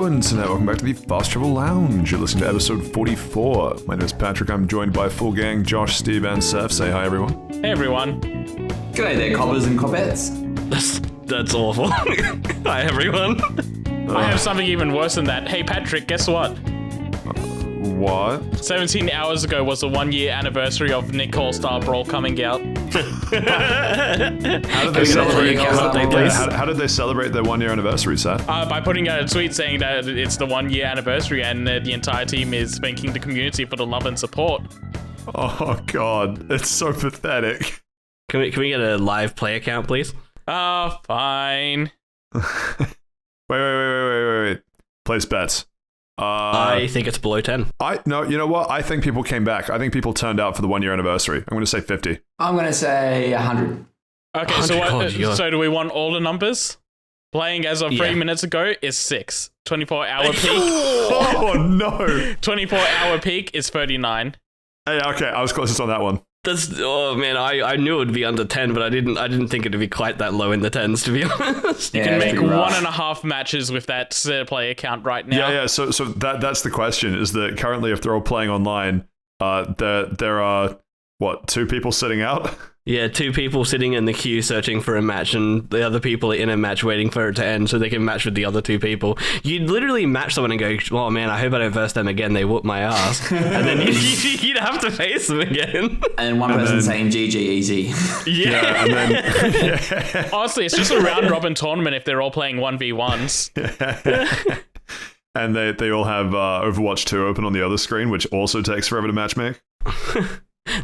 Hello, and so now welcome back to the Fast Travel Lounge. You're listening to episode 44. My name is Patrick. I'm joined by full gang, Josh, Steve, and Seth. Say hi, everyone. Hey, everyone. G'day there, cobbers and cobbettes. That's awful. Hi, everyone. I have something even worse than that. Hey, Patrick, guess what? What? 17 hours ago was the 1 year anniversary of Nick All-Star Brawl coming out. How did they celebrate their 1 year anniversary, Seth? By putting out a tweet saying that it's the 1 year anniversary and the entire team is thanking the community for the love and support. Oh, God. It's so pathetic. Can we get a live player count, please? Oh, fine. Wait. Place bets. I think it's below 10. No, you know what? I think people came back. I think people turned out for the 1 year anniversary. I'm going to say 50. I'm going to say 100. Okay, so do we want all the numbers? Playing as of 3 minutes ago is 6. 24-hour peak. Oh, no. 24-hour peak is 39. Hey, okay, I was closest on that one. I knew it would be under 10, but I didn't think it'd be quite that low in the 10s, to be honest. You can make 1.5 matches with that player count right now. Yeah. So that's the question. Is that currently, if they're all playing online, there are what, 2 people sitting out? Yeah, 2 people sitting in the queue searching for a match, and the other people are in a match waiting for it to end so they can match with the other 2 people. You'd literally match someone and go, "Oh man, I hope I don't verse them again. They whoop my ass," and then you'd have to face them again. And one person saying "GG easy." Yeah, and then honestly, it's just a round robin tournament if they're all playing 1v1s. And they all have Overwatch 2 open on the other screen, which also takes forever to matchmake.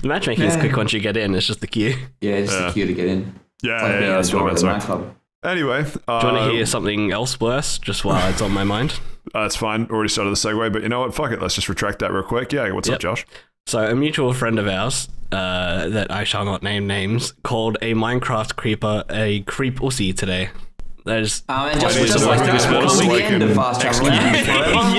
The matchmaking is quick once you get in. It's just the queue. Yeah, it's the queue to get in. Yeah, that's what I meant. Sorry. Anyway, do you want to hear something else worse? Just while it's on my mind. That's fine. Already started the segue, but you know what? Fuck it. Let's just retract that real quick. Yeah, what's up, Josh? So a mutual friend of ours, that I shall not name names, called a Minecraft creeper a creep ussy today. There's and just like that, welcome to the end of Fast Travel Lounge.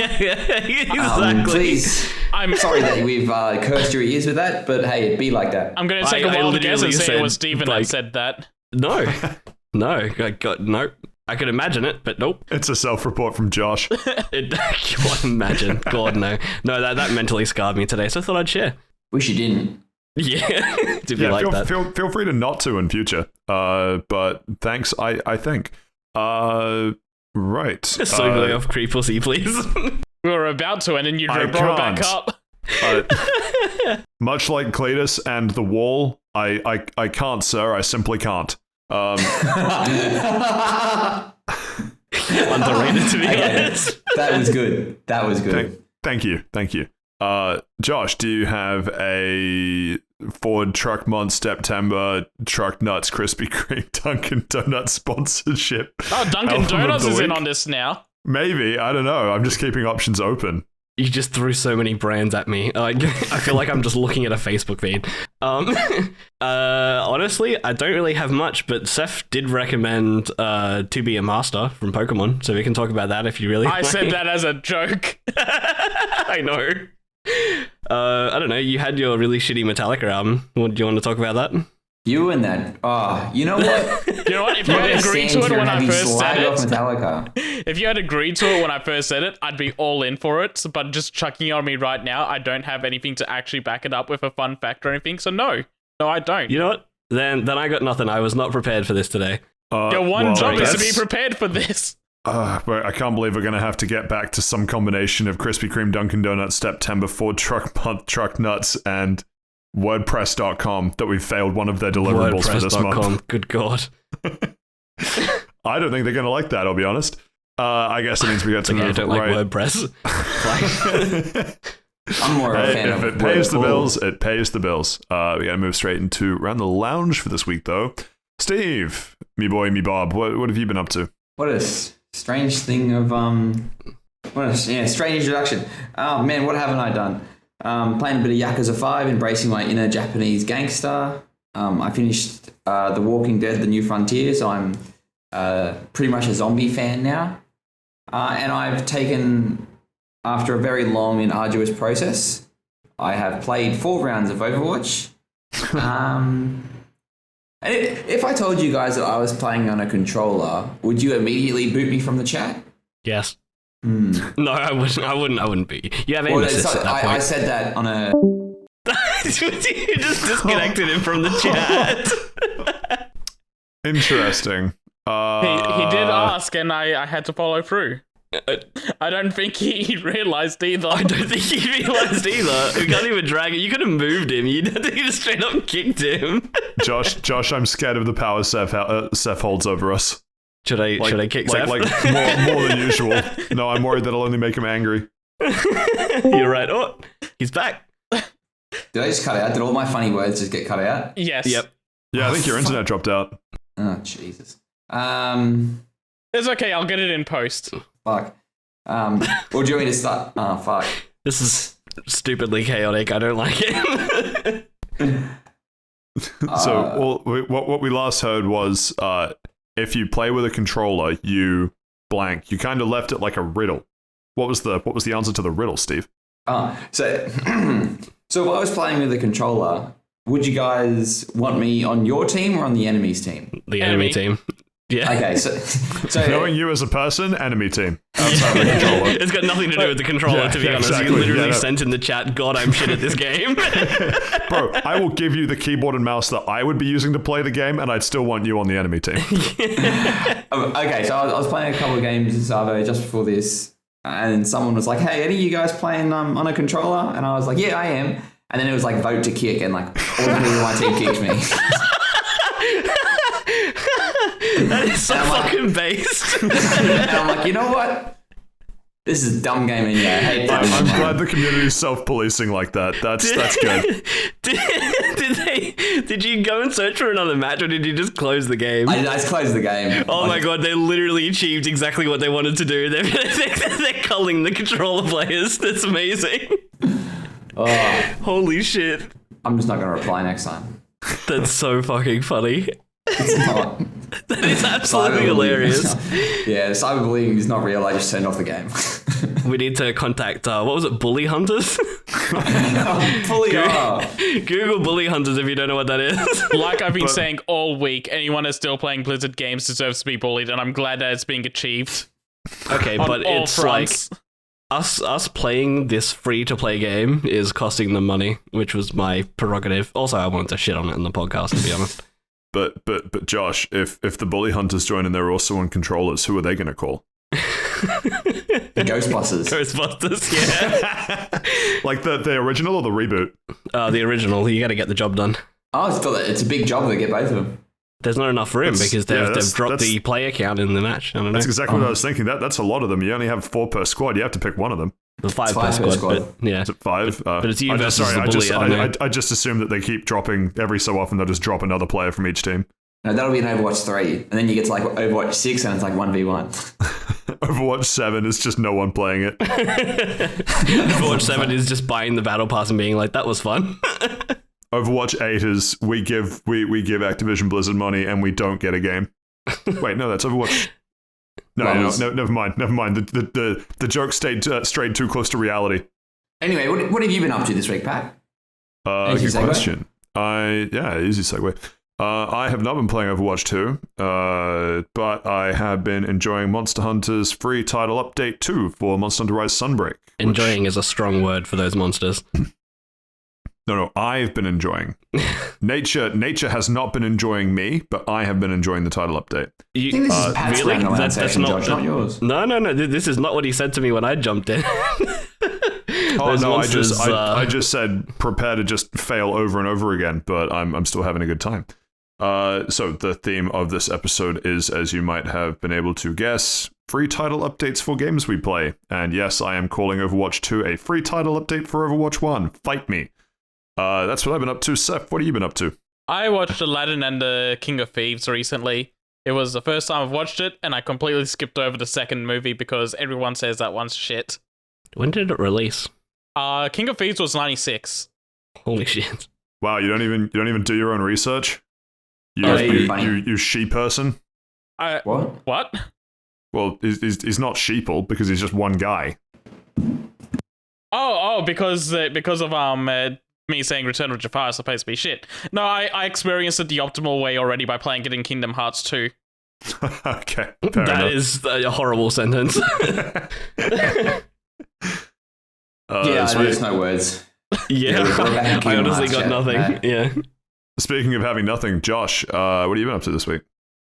Exactly. Please, I'm sorry that we've cursed your ears with that, but hey, it'd be like that. I'm going to take a wild guess and say it was Steven that said that. No. I could imagine it, but nope. It's a self-report from Josh. Imagine. God, no. No, that mentally scarred me today, so I thought I'd share. Wish you didn't. Yeah. Feel free to not to in future. But thanks, I think. Right. So going off creep pussy, please. We were about to, and then you brought it back up. Much like Cletus and the wall, I can't, sir. I simply can't. Underrated, to be honest. That was good. Thank you. Josh, do you have a Ford Truck Month September Truck Nuts Krispy Kreme Dunkin' Donuts sponsorship? Oh, Dunkin' Donuts is in on this now. Maybe. I don't know. I'm just keeping options open. You just threw so many brands at me. I feel like I'm just looking at a Facebook feed. Honestly, I don't really have much, but Seth did recommend To Be a Master from Pokemon, so we can talk about that if you really I said that as a joke. I know. I don't know, you had your really shitty Metallica album. Do you want to talk about that? You and that. Oh, you know what? You know what? If you had agreed to it when I first said it, Metallica. If you had agreed to it when I first said it, I'd be all in for it. But just chucking it on me right now, I don't have anything to actually back it up with a fun fact or anything. So no, I don't. You know what? Then I got nothing. I was not prepared for this today. Your one job is to be prepared for this. But I can't believe we're going to have to get back to some combination of Krispy Kreme Dunkin' Donuts September Ford Truck Month Truck Nuts and WordPress.com that we've failed one of their deliverables for this month. Good God. I don't think they're going to like that, I'll be honest. I guess it means we got to move I don't like WordPress. I'm more of a fan of if it pays the bills, it pays the bills. We got to move straight into Around the Lounge for this week, though. Steve, me boy, me Bob, what have you been up to? What a strange thing of strange introduction. Oh man, what haven't I done? Playing a bit of Yakuza 5, embracing my inner Japanese gangster. I finished The Walking Dead: The New Frontier, so I'm pretty much a zombie fan now. And I've taken, after a very long and arduous process, I have played 4 rounds of Overwatch. And if I told you guys that I was playing on a controller, would you immediately boot me from the chat? Yes. No, I wouldn't be. You have aim Well, assist at that I point. said that on a. You just disconnected him from the chat. Interesting. He did ask, and I had to follow through. I don't think he realized either. I don't think he realized either. You can't even drag it. You could have moved him. You just straight up kicked him. Josh, I'm scared of the power Seth holds over us. Should I kick Seth? Like more than usual. No, I'm worried that'll only make him angry. You're right. Oh, he's back. Did I just cut out? Did all my funny words just get cut out? Yes. Yep. Yeah, I think your internet dropped out. Oh, Jesus. It's okay. I'll get it in post. Fuck. Or do you want me to start? Oh, fuck. This is stupidly chaotic. I don't like it. So what we last heard was if you play with a controller, you blank. You kind of left it like a riddle. What was the answer to the riddle, Steve? So if I was playing with a controller, would you guys want me on your team or on the enemy's team? The enemy team. Yeah. Okay, so Knowing you as a person, enemy team. Outside of the controller. It's got nothing to do with the controller, to be honest. exactly. You literally Yeah, no. sent in the chat, God, I'm shit at this game. Bro, I will give you the keyboard and mouse that I would be using to play the game, and I'd still want you on the enemy team. okay, so I was playing a couple of games in Savo just before this, and someone was like, "Hey, any of you guys playing on a controller?" And I was like, "Yeah, I am." And then it was like vote to kick, and like all the people on my team kicked me. That is so fucking based. And I'm like, you know what? This is a dumb game anyway. I hate that. I'm glad the community's self-policing like that. That's good. Did you go and search for another match, or did you just close the game? I just closed the game. Oh my god, they literally achieved exactly what they wanted to do. They're culling the controller players. That's amazing. Oh, Holy shit. I'm just not going to reply next time. That's so fucking funny. It's not. That is absolutely hilarious. Yeah, cyberbullying is not real. I just turned off the game. We need to contact, what was it, Bully Hunters? Fully off. Google Bully Hunters if you don't know what that is. Like I've been saying all week, anyone who's still playing Blizzard games deserves to be bullied, and I'm glad that it's being achieved. Okay, but all it's fronts. like us playing this free-to-play game is costing them money, which was my prerogative. Also, I wanted to shit on it in the podcast, to be honest. But Josh, if the bully hunters join and they're also on controllers, who are they going to call? The Ghostbusters. Ghostbusters, yeah. Like the original or the reboot? The original. You got to get the job done. Oh, it's a big job to get both of them. There's not enough room because they've dropped that's- the player count in the match. I don't know. That's exactly what I was thinking. That's a lot of them. You only have 4 per squad. You have to pick one of them. The 5 It's per 5 per squad, squad. but yeah. Is it 5? But it's you versus the bully, I don't know. I just assume that they keep dropping every so often. They'll just drop another player from each team. No, that'll be in Overwatch 3. And then you get to like Overwatch 6 and it's like 1v1. Overwatch 7 is just no one playing it. Overwatch 7 is just buying the battle pass and being like, that was fun. Overwatch 8 is we give Activision Blizzard money and we don't get a game. Wait, no, that's Overwatch. No, never mind. The joke stayed strayed too close to reality. Anyway, what have you been up to this week, Pat? Good Easy segue? question. Easy segue. I have not been playing Overwatch 2, but I have been enjoying Monster Hunter's free title update 2 for Monster Hunter Rise Sunbreak. Enjoying is a strong word for those monsters. No, I've been enjoying. Nature has not been enjoying me, but I have been enjoying the title update. I think this is Pat's really? random That's session, not, Josh, not yours. No. This is not what he said to me when I jumped in. Oh Those no, monsters, I just said prepare to just fail over and over again, but I'm still having a good time. So the theme of this episode is, as you might have been able to guess, free title updates for games we play. And yes, I am calling Overwatch 2 a free title update for Overwatch 1. Fight me. That's what I've been up to. Seth, what have you been up to? I watched Aladdin and the King of Thieves recently. It was the first time I've watched it, and I completely skipped over the second movie because everyone says that one's shit. When did it release? King of Thieves was 96. Holy shit. Wow, you don't even do your own research? You she person? What? Well, he's not sheeple because he's just one guy. Because of me saying Return of Jafar is supposed to be shit. No, I experienced it the optimal way already by playing it in Kingdom Hearts 2. Okay, fair That enough. is a horrible sentence. There's no words. Yeah, I honestly got nothing. Yeah. Speaking of having nothing, Josh, what have you been up to this week?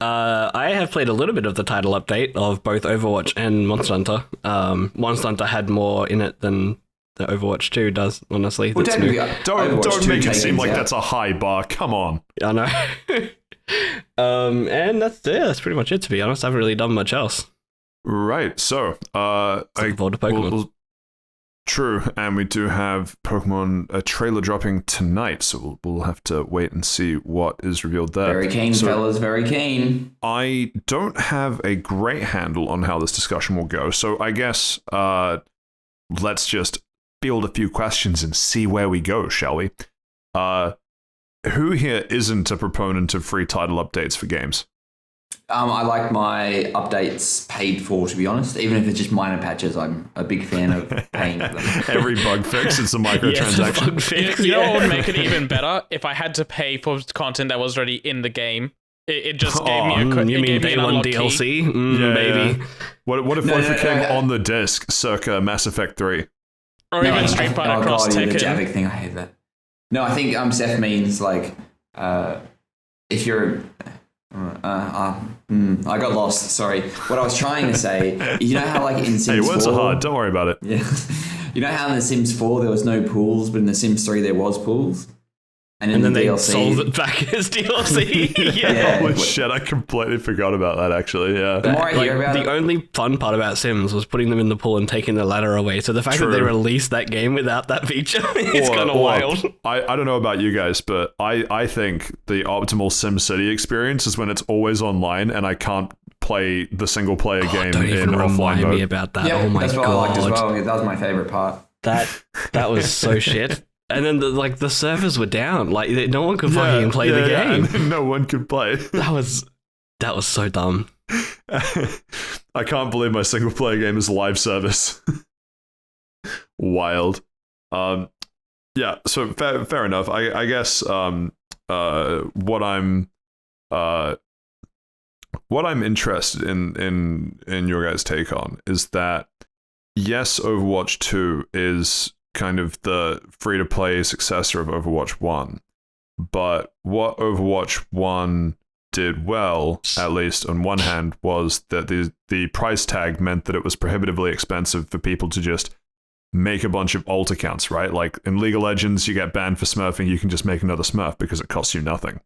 I have played a little bit of the title update of both Overwatch and Monster Hunter. Monster Hunter had more in it than the Overwatch 2 does, honestly. Well, That's new. Don't make it seem like that's a high bar. Come on. I know. And that's pretty much it, to be honest. I haven't really done much else. Right, so, Looking forward to Pokemon. True, and we do have Pokemon a trailer dropping tonight, so we'll have to wait and see what is revealed there. Very keen, fellas, very keen. I don't have a great handle on how this discussion will go, so I guess let's just field a few questions and see where we go, shall we? Who here isn't a proponent of free title updates for games? I like my updates paid for, to be honest. Even if it's just minor patches, I'm a big fan of paying for them. Every bug fix, it's a microtransaction. Bug fix, You know what would make it even better? If I had to pay for content that was already in the game. It just gave me a you mean day one DLC? Maybe. Yeah. What if it came on the disc, circa Mass Effect 3? Or even Street Fighter Cross The Tekken. Javik thing, I hate that. No, I think Seth means like if you're. I got lost. Sorry. What I was trying to say, you know how like in Sims 4... Hey, words are hard. Don't worry about it. Yeah. You know how in the Sims 4 there was no pools, but in the Sims 3 there was pools? And then the they DLC, sold it back as DLC. Yeah. Holy shit, I completely forgot about that, actually, yeah. The more I hear about the it, only fun part about Sims was putting them in the pool and taking the ladder away. So the fact that they True. released that game without that feature is kind of wild. I don't know about you guys, but I think the optimal SimCity experience is when it's always online and I can't play the single player game Don't in even offline remind mode. me about that. yeah, Oh my that's what god, I liked as well. That was my favorite part. that was so shit. And then the servers were down. Like no one could fucking play the game. and no one could play. That was so dumb. I can't believe my single player game is live service. Wild. Yeah, so fair enough. I guess what I'm interested in your guys' take on is that yes, Overwatch 2 is kind of the free-to-play successor of Overwatch 1. But what Overwatch 1 did well, at least on one hand, was that the price tag meant that it was prohibitively expensive for people to just make a bunch of alt accounts, right? Like in League of Legends, you get banned for smurfing, you can just make another smurf because it costs you nothing.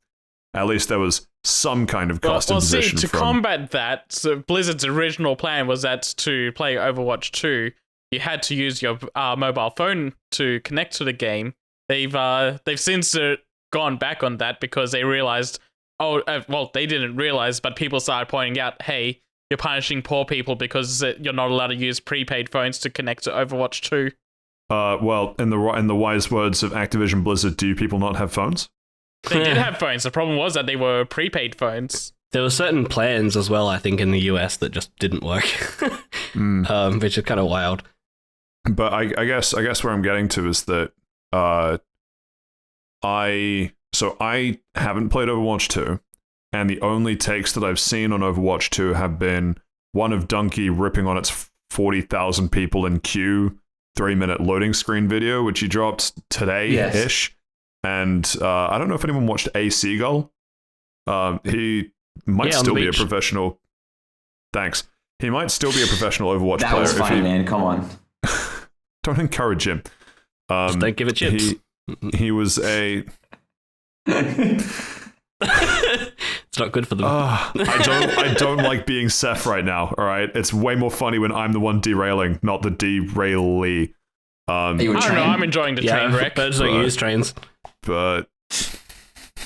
At least there was some kind of cost imposition. To combat that, so Blizzard's original plan was that to play Overwatch 2, you had to use your mobile phone to connect to the game. They've since gone back on that because they realized, they didn't realize, but people started pointing out, hey, you're punishing poor people because you're not allowed to use prepaid phones to connect to Overwatch 2. Well, in the wise words of Activision Blizzard, do people not have phones? They did have phones. The problem was that they were prepaid phones. There were certain plans as well, I think, in the US that just didn't work, which is kind of wild. But I guess where I'm getting to is that I haven't played Overwatch 2, and the only takes that I've seen on Overwatch 2 have been one of Donkey ripping on its 40,000 people in queue 3-minute loading screen video, which he dropped today-ish. Yes. And I don't know if anyone watched A Seagull. He might still be a professional. Thanks. He might still be a professional Overwatch player. That was fun, man. Come on. Don't encourage him. Just don't give it chips. He was a... It's not good for them. I don't like being Seth right now, all right? It's way more funny when I'm the one derailing, not the derailee. I don't know, I'm enjoying the train wreck. Birds don't use trains. But...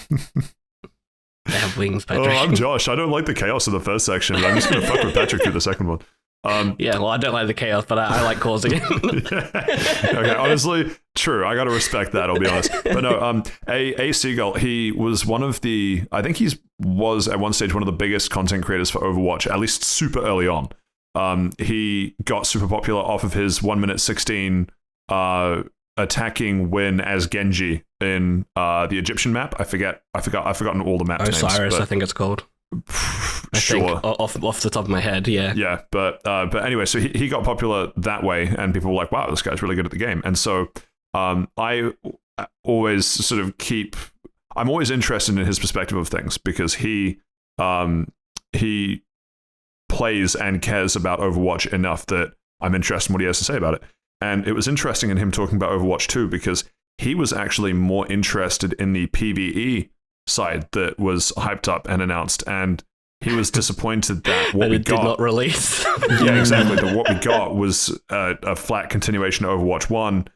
They have wings, Patrick. Oh, I'm Josh. I don't like the chaos of the first section, but I'm just going to fuck with Patrick through the second one. Yeah, well, I don't like the chaos, but I like causing it. Okay, honestly, true. I got to respect that, I'll be honest. But no, A Seagull, he was one of the... I think was at one stage one of the biggest content creators for Overwatch, at least super early on. He got super popular off of his 1 minute 16 attacking win as Genji in the Egyptian map. I've forgotten all the map names. Osiris, I think it's called. I Sure. think, off the top of my head, yeah. Yeah, but anyway, so he got popular that way, and people were like, "Wow, this guy's really good at the game." And so I always sort of I'm always interested in his perspective of things because he plays and cares about Overwatch enough that I'm interested in what he has to say about it. And it was interesting in him talking about Overwatch 2 because he was actually more interested in the PvE side that was hyped up and announced, and he was disappointed that what we got did not release. Yeah, exactly. That what we got was a flat continuation of Overwatch 1,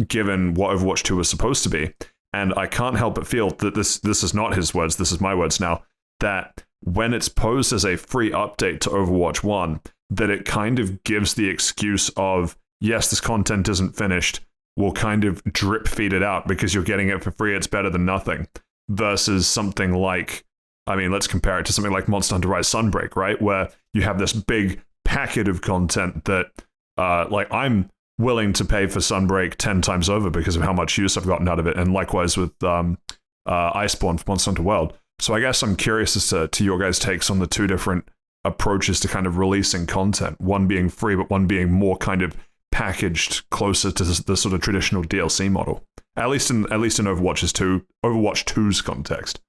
given what Overwatch 2 was supposed to be. And I can't help but feel that this is not his words, this is my words now, that when it's posed as a free update to Overwatch 1, that it kind of gives the excuse of, yes, this content isn't finished, we'll kind of drip feed it out because you're getting it for free, it's better than nothing, versus something like, I mean, let's compare it to something like Monster Hunter Rise Sunbreak, right? Where you have this big packet of content that, like, I'm willing to pay for Sunbreak 10 times over because of how much use I've gotten out of it, and likewise with Iceborne for Monster Hunter World. So I guess I'm curious as to your guys' takes on the two different approaches to kind of releasing content, one being free, but one being more kind of packaged closer to the sort of traditional DLC model, at least in Overwatch 2's context.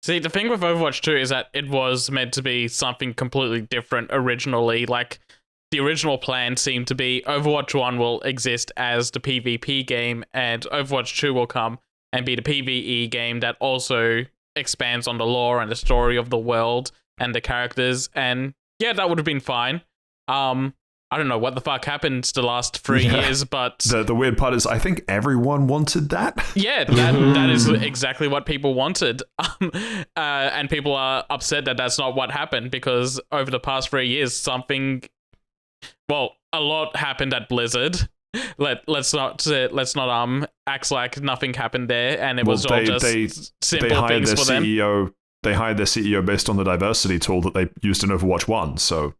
See, the thing with Overwatch 2 is that it was meant to be something completely different originally. Like, the original plan seemed to be Overwatch 1 will exist as the PvP game, and Overwatch 2 will come and be the PvE game that also expands on the lore and the story of the world and the characters. And yeah, that would have been fine. I don't know what the fuck happened the last 3 years, but the weird part is I think everyone wanted that. Yeah, that is exactly what people wanted. And people are upset that that's not what happened, because over the past 3 years, a lot happened at Blizzard. Let's not act like nothing happened there, and it was all just simple things for them. They hired their CEO based on the diversity tool that they used in Overwatch 1, so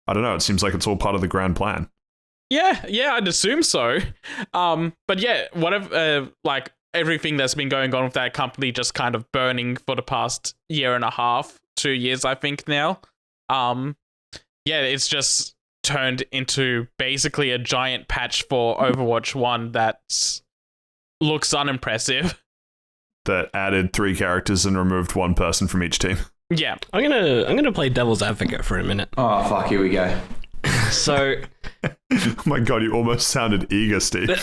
I don't know, it seems like it's all part of the grand plan. Yeah, I'd assume so. But yeah, whatever, like, everything that's been going on with that company just kind of burning for the past year and a half, 2 years, I think now. Yeah, it's just turned into basically a giant patch for Overwatch 1 that looks unimpressive. That added 3 characters and removed 1 person from each team. Yeah. I'm gonna play devil's advocate for a minute. Oh, fuck, here we go. So... Oh my god, you almost sounded eager, Steve. Did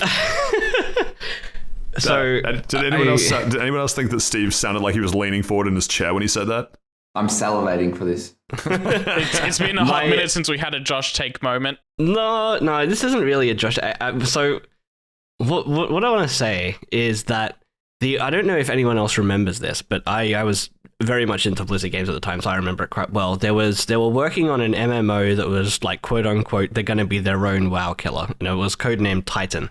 anyone else think that Steve sounded like he was leaning forward in his chair when he said that? I'm salivating for this. It's been a hot minute since we had a Josh take moment. No, this isn't really a Josh. So what I want to say is that I don't know if anyone else remembers this, but I was very much into Blizzard games at the time, so I remember it quite well. They were working on an MMO that was like, quote unquote, they're going to be their own WoW killer, and it was codenamed Titan.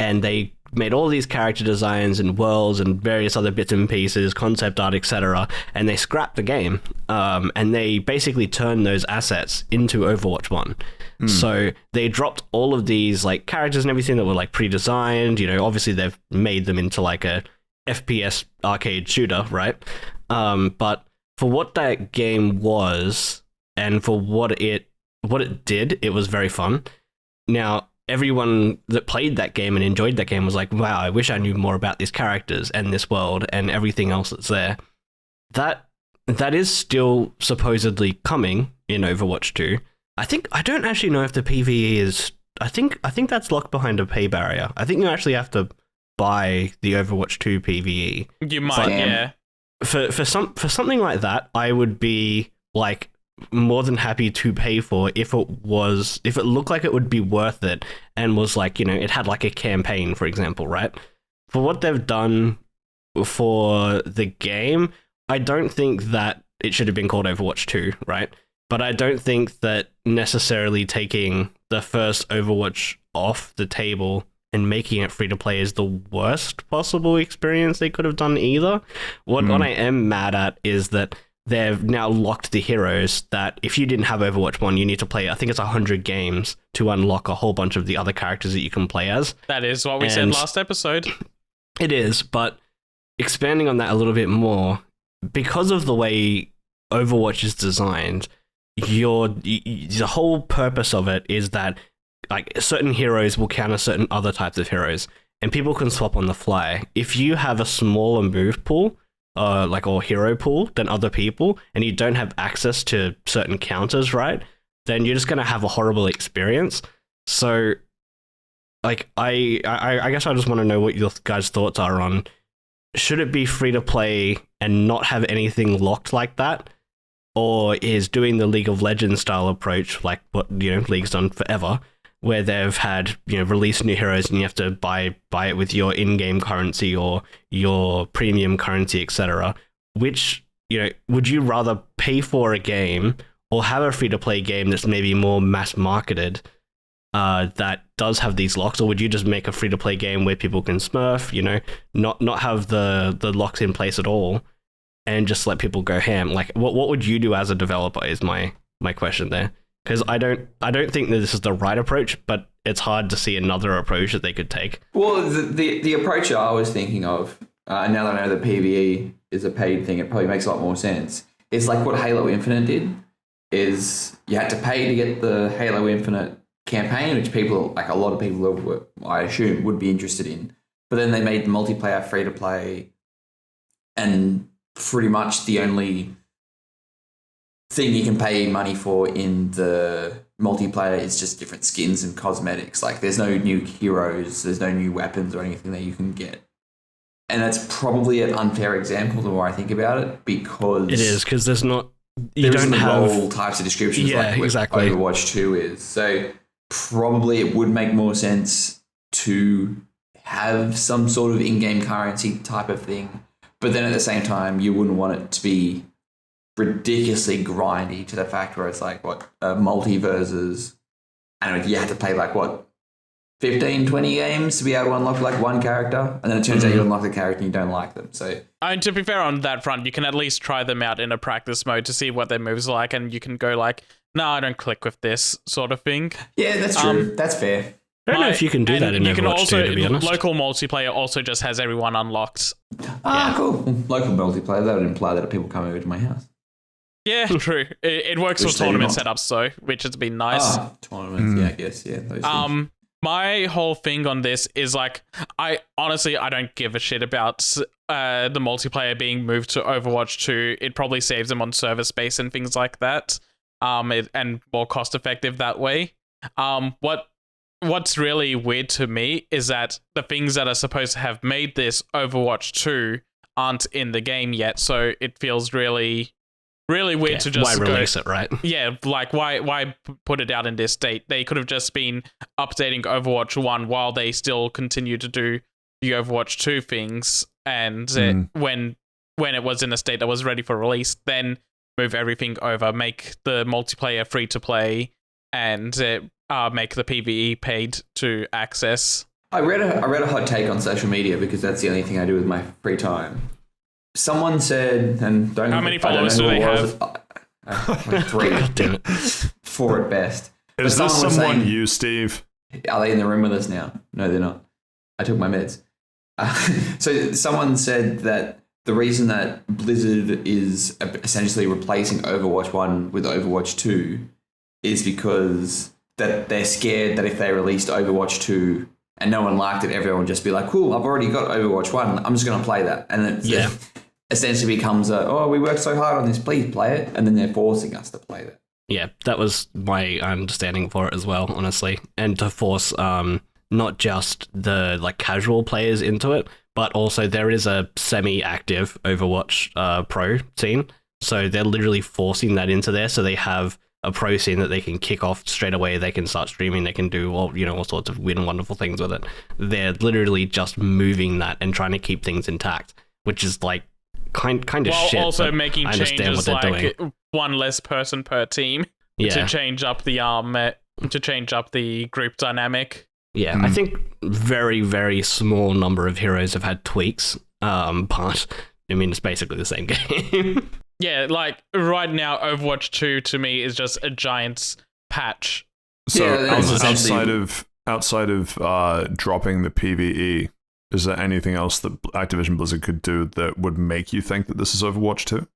And they made all these character designs and worlds and various other bits and pieces, concept art, etc., and they scrapped the game. And they basically turned those assets into Overwatch 1. So they dropped all of these like characters and everything that were like pre-designed. You know, obviously they've made them into like a FPS arcade shooter, right? But for what that game was and for what it did, it was very fun. Now, everyone that played that game and enjoyed that game was like, wow, I wish I knew more about these characters and this world and everything else that's there. That is still supposedly coming in Overwatch 2. I don't actually know if the PvE is... I think that's locked behind a pay barrier. I think you actually have to buy the Overwatch 2 PvE. You might, yeah. For something like that, I would be like more than happy to pay for if it looked like it would be worth it and was like, you know, it had like a campaign, for example, right? For what they've done for the game, I don't think that it should have been called Overwatch 2, right? But I don't think that necessarily taking the first Overwatch off the table and making it free to play is the worst possible experience they could have done either. What I am mad at is that they've now locked the heroes that if you didn't have Overwatch 1, you need to play, I think it's 100 games to unlock a whole bunch of the other characters that you can play as. That is what we said last episode. It is, but expanding on that a little bit more, because of the way Overwatch is designed, the whole purpose of it is that like certain heroes will counter certain other types of heroes, and people can swap on the fly. If you have a smaller move pool, or hero pool than other people, and you don't have access to certain counters, right? Then you're just gonna have a horrible experience. So, like, I guess I just want to know what your guys' thoughts are on, should it be free to play and not have anything locked like that? Or is doing the League of Legends style approach, like what League's done forever, where they've had release new heroes and you have to buy it with your in-game currency or your premium currency, etc. Which would you rather pay for a game or have a free-to-play game that's maybe more mass marketed that does have these locks, or would you just make a free-to-play game where people can smurf, not have the locks in place at all? And just let people go ham. Like, what would you do as a developer? Is my question there, because I don't think that this is the right approach, but it's hard to see another approach that they could take. Well, the approach I was thinking of, now that I know that PvE is a paid thing, it probably makes a lot more sense. It's like what Halo Infinite did. Is you had to pay to get the Halo Infinite campaign, which people, like a lot of people, were, I assume, would be interested in. But then they made the multiplayer free to play, and pretty much the only thing you can pay money for in the multiplayer is just different skins and cosmetics. Like, there's no new heroes, there's no new weapons or anything that you can get. And that's probably an unfair example the more I think about it, because it is, because there's not, you there don't isn't have role types of descriptions like what exactly. Overwatch 2 is. So probably it would make more sense to have some sort of in-game currency type of thing. But then at the same time, you wouldn't want it to be ridiculously grindy to the fact where it's like, multiverses. And you have to play 15, 20 games to be able to unlock one character. And then it turns out you unlock the character and you don't like them. So, to be fair on that front, you can at least try them out in a practice mode to see what their moves are like. And you can go no, I don't click with this sort of thing. Yeah, that's true. That's fair. I don't know if you can do that in Overwatch 2, to be honest. Local multiplayer also just has everyone unlocked. Cool. Local multiplayer, that would imply that people come over to my house. Yeah, true. It works for tournament setups, though, which has been nice. Tournaments, yeah, I guess, yeah. Those things. My whole thing on this is I don't give a shit about the multiplayer being moved to Overwatch 2. It probably saves them on server space and things like that. And more cost effective that way. What's really weird to me is that the things that are supposed to have made this Overwatch 2 aren't in the game yet, so it feels really, really weird to just release it, right? Yeah, why put it out in this state? They could have just been updating Overwatch 1 while they still continue to do the Overwatch 2 things, and when it was in a state that was ready for release, then move everything over, make the multiplayer free to play, and make the PvE paid to access. I read a hot take on social media, because that's the only thing I do with my free time. Someone said, and don't how many followers do they have? 3. God damn it. 4 at best. Is this someone you, Steve? Are they in the room with us now? No, they're not. I took my meds. So someone said that the reason that Blizzard is essentially replacing Overwatch 1 with Overwatch 2 is because that they're scared that if they released Overwatch 2 and no one liked it, everyone would just be like, cool, I've already got Overwatch 1, I'm just going to play that. And it essentially becomes we worked so hard on this, please play it. And then they're forcing us to play that. Yeah, that was my understanding for it as well, honestly. And to force not just the casual players into it, but also there is a semi-active Overwatch pro scene. So they're literally forcing that into there, so they have a pro scene that they can kick off straight away. They can start streaming. They can do all sorts of weird and wonderful things with it. They're literally just moving that and trying to keep things intact, which is kind of shit. While also making changes doing. One less person per team to change up the group dynamic. Yeah, I think very, very small number of heroes have had tweaks, but I mean it's basically the same game. Yeah, right now, Overwatch 2 to me is just a giant patch. So outside of dropping the PvE, is there anything else that Activision Blizzard could do that would make you think that this is Overwatch 2?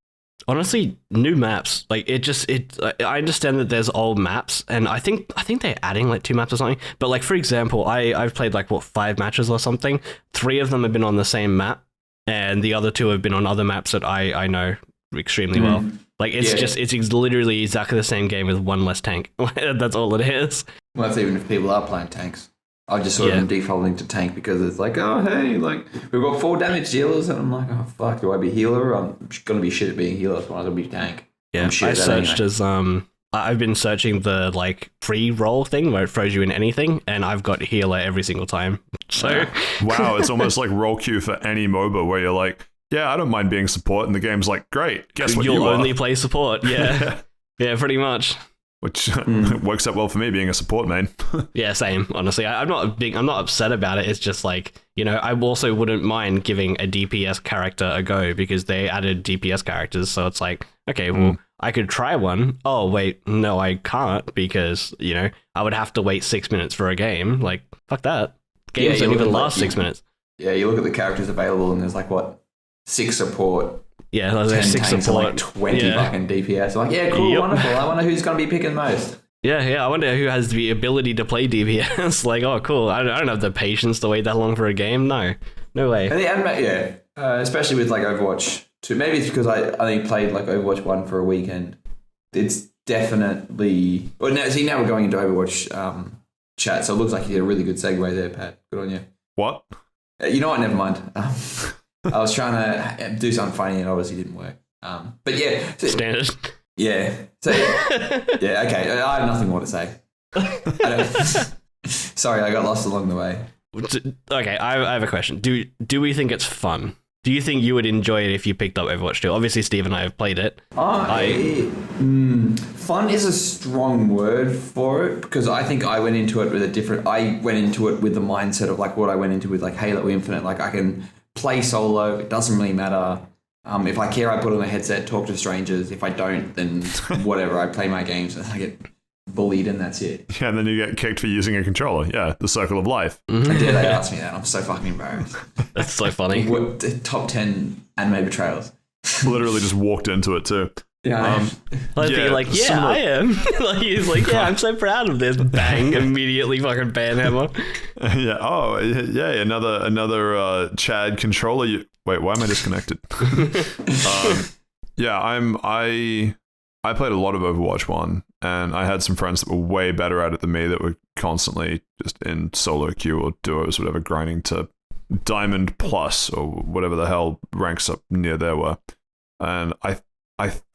Honestly, new maps. Like I understand that there's old maps, and I think they're adding like 2 maps or something. But like for example, I've played like 5 matches or something. 3 of them have been on the same map, and the other 2 have been on other maps that I know extremely well. Like it's literally exactly the same game with 1 less tank. That's all it is. Well, that's even if people are playing tanks. I just sort of am defaulting to tank because it's like, oh, hey, like, we've got 4 damage dealers, and I'm like, oh, fuck, do I be healer? I'm going to be shit at being healer, so I might as well be tank. Yeah, I searched as, I've been searching the, like, free roll thing where it throws you in anything, and I've got healer every single time. So, wow, it's almost like roll queue for any MOBA where you're like, yeah, I don't mind being support, and the game's like, great, guess what you'll only play support, yeah. Yeah, pretty much. Which works out well for me being a support main. Yeah, same. Honestly, I'm not upset about it. It's just like, you know, I also wouldn't mind giving a DPS character a go because they added DPS characters. So it's like, okay, well, I could try one. Oh wait, no, I can't because you know I would have to wait 6 minutes for a game. Like, fuck that. Games don't even last 6 minutes. Yeah, you look at the characters available and there's like what 6 support. Yeah, there's 6 support, like 20 fucking DPS. I'm like, yeah, cool, wonderful. I wonder who's going to be picking most. Yeah, I wonder who has the ability to play DPS. Like, oh, cool. I don't have the patience to wait that long for a game. No way. And especially with like Overwatch 2. Maybe it's because I only played like Overwatch 1 for a weekend. It's definitely. Well, now we're going into Overwatch chat, so it looks like you did a really good segue there, Pat. Good on you. What? You know what? Never mind. I was trying to do something funny and obviously didn't work. But yeah. Standard. Yeah. So, yeah, okay. I have nothing more to say. Sorry, I got lost along the way. Okay, I have a question. Do we think it's fun? Do you think you would enjoy it if you picked up Overwatch 2? Obviously, Steve and I have played it. Fun is a strong word for it because I think I went into it with the mindset of like what I went into with like Halo Infinite. Like I can play solo. It doesn't really matter. If I care, I put on a headset, talk to strangers. If I don't, then whatever. I play my games and I get bullied and that's it. Yeah, and then you get kicked for using a controller. Yeah, the circle of life. Mm-hmm. I did. They asked me that. I'm so fucking embarrassed. That's so funny. Top 10 anime betrayals. Literally just walked into it too. Yeah. I am. Like he's like, yeah, I'm so proud of this. Bang! Immediately, fucking banhammer. Yeah. Oh, yeah. Another Chad controller. Wait, why am I disconnected? Yeah, I played a lot of Overwatch 1, and I had some friends that were way better at it than me that were constantly just in solo queue or duos, whatever, grinding to Diamond Plus or whatever the hell ranks up near there were. And I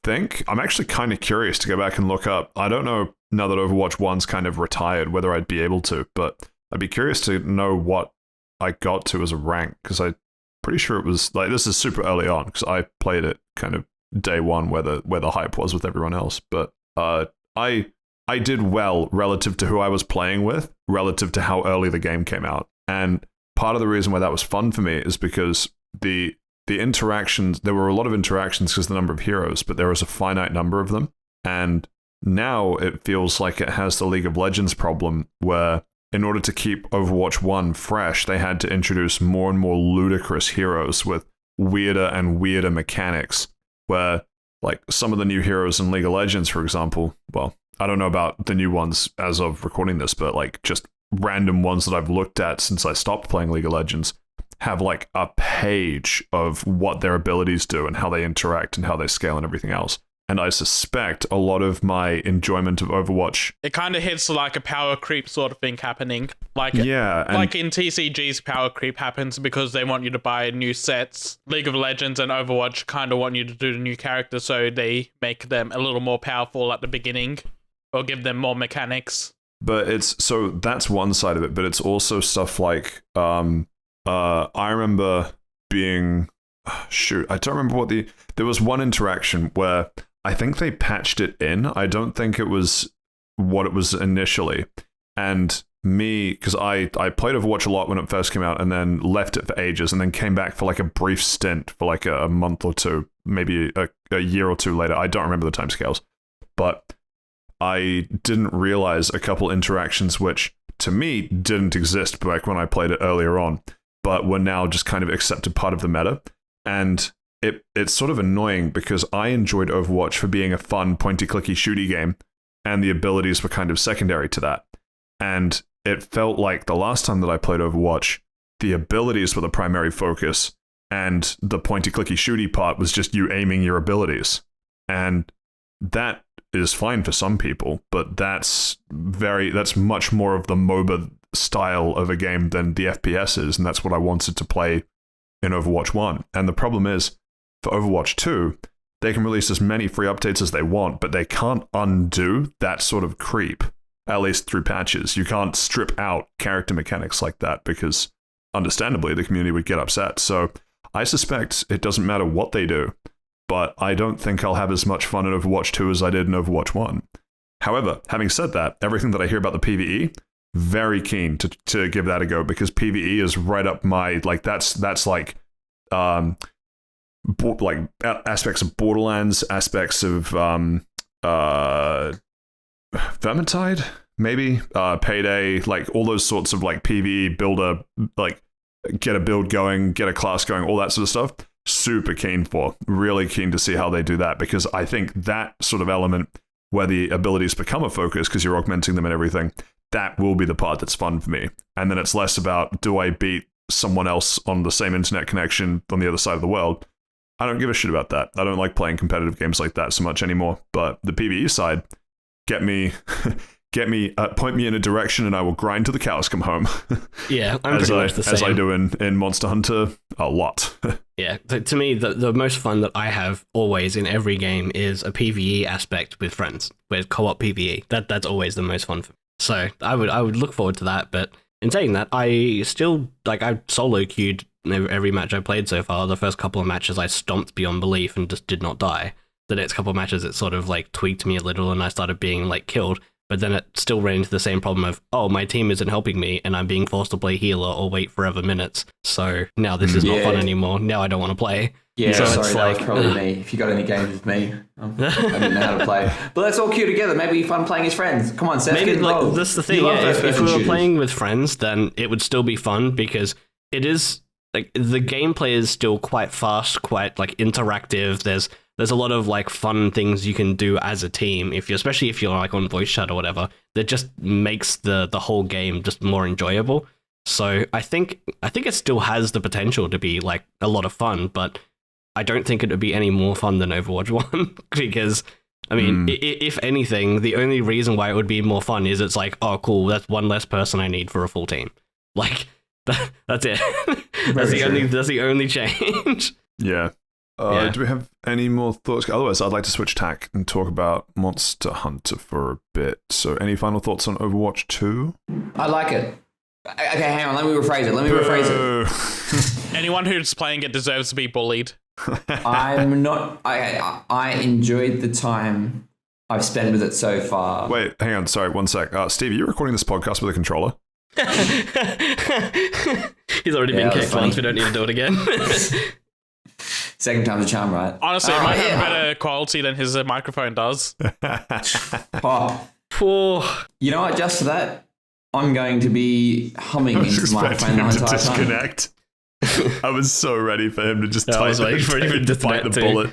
think I'm actually kind of curious to go back and look up. I don't know now that Overwatch 1's kind of retired whether I'd be able to, but I'd be curious to know what I got to as a rank because I'm pretty sure it was like this is super early on because I played it kind of day one where the hype was with everyone else. But I did well relative to who I was playing with, relative to how early the game came out, and part of the reason why that was fun for me is because the interactions, there were a lot of interactions because of the number of heroes, but there was a finite number of them. And now it feels like it has the League of Legends problem where in order to keep Overwatch 1 fresh, they had to introduce more and more ludicrous heroes with weirder and weirder mechanics where like some of the new heroes in League of Legends, for example, well, I don't know about the new ones as of recording this, but like just random ones that I've looked at since I stopped playing League of Legends have like a page of what their abilities do and how they interact and how they scale and everything else. And I suspect a lot of my enjoyment of Overwatch... It kind of hits like a power creep sort of thing happening. Like in TCGs, power creep happens because they want you to buy new sets. League of Legends and Overwatch kind of want you to do the new characters, so they make them a little more powerful at the beginning or give them more mechanics. But so that's one side of it, but it's also stuff like... I remember being... I don't remember there was one interaction where I think they patched it in. I don't think it was what it was initially. And me, because I played Overwatch a lot when it first came out and then left it for ages and then came back for like a brief stint for like a month or two, maybe a year or two later. I don't remember the timescales. But I didn't realize a couple interactions which, to me, didn't exist back when I played it earlier on, but were now just kind of accepted part of the meta. And it's sort of annoying because I enjoyed Overwatch for being a fun pointy-clicky shooty game, and the abilities were kind of secondary to that. And it felt like the last time that I played Overwatch, the abilities were the primary focus, and the pointy-clicky shooty part was just you aiming your abilities. And that is fine for some people, but that's much more of the MOBA style of a game than the FPS is, and that's what I wanted to play in Overwatch 1. And the problem is, for Overwatch 2, they can release as many free updates as they want, but they can't undo that sort of creep, at least through patches. You can't strip out character mechanics like that because, understandably, the community would get upset. So I suspect it doesn't matter what they do, but I don't think I'll have as much fun in Overwatch 2 as I did in Overwatch 1. However, having said that, everything that I hear about the PvE, very keen to give that a go, because PvE is right up my, like, that's like aspects of Borderlands, aspects of Vermintide, maybe, Payday, like all those sorts of like PvE builder, like get a build going, get a class going, all that sort of stuff. Super keen for, really keen to see how they do that, because I think that sort of element where the abilities become a focus because you're augmenting them and everything, that will be the part that's fun for me. And then it's less about, do I beat someone else on the same internet connection on the other side of the world? I don't give a shit about that. I don't like playing competitive games like that so much anymore. But the PvE side, get me, point me in a direction, and I will grind till the cows come home. Yeah, I'm pretty much the same. As I do in Monster Hunter a lot. Yeah, to me, the most fun that I have always in every game is a PvE aspect with friends, with co-op PvE. That's always the most fun for me. So I would look forward to that. But in saying that, I still, like, I solo queued every match I played so far. The first couple of matches I stomped beyond belief and just did not die. The next couple of matches it sort of like tweaked me a little and I started being like killed. But then it still ran into the same problem of, oh, my team isn't helping me and I'm being forced to play healer or wait forever minutes. So now this is not fun anymore. Now I don't want to play. Yeah, so sorry, it's that like, was probably me. If you got any games with me, I didn't know how to play. But let's all queue together. Maybe fun playing as friends. Come on, Seth, maybe get involved. like that's the thing. Yeah, if we were playing with friends, then it would still be fun because it is like the gameplay is still quite fast, quite like interactive. There's a lot of like fun things you can do as a team especially if you're like on voice chat or whatever. That just makes the whole game just more enjoyable. So I think it still has the potential to be like a lot of fun, but I don't think it would be any more fun than Overwatch 1 because, I mean, if anything, the only reason why it would be more fun is it's like, oh, cool, that's one less person I need for a full team. Like, that's it. That's the only change. Yeah. Do we have any more thoughts? Otherwise, I'd like to switch tack and talk about Monster Hunter for a bit. So, any final thoughts on Overwatch 2? I like it. Okay, hang on. Let me rephrase it. Anyone who's playing it deserves to be bullied. I'm not. I enjoyed the time I've spent with it so far. Wait, hang on. Sorry, one sec. Steve, are you recording this podcast with a controller? He's already been kicked once. We don't need to do it again. Second time's a charm, right? Honestly, it might have better quality than his microphone does. You know what? Just for that, I'm going to be humming into the microphone the entire disconnect. I was so ready for him to just I was waiting for him to bite the bullet.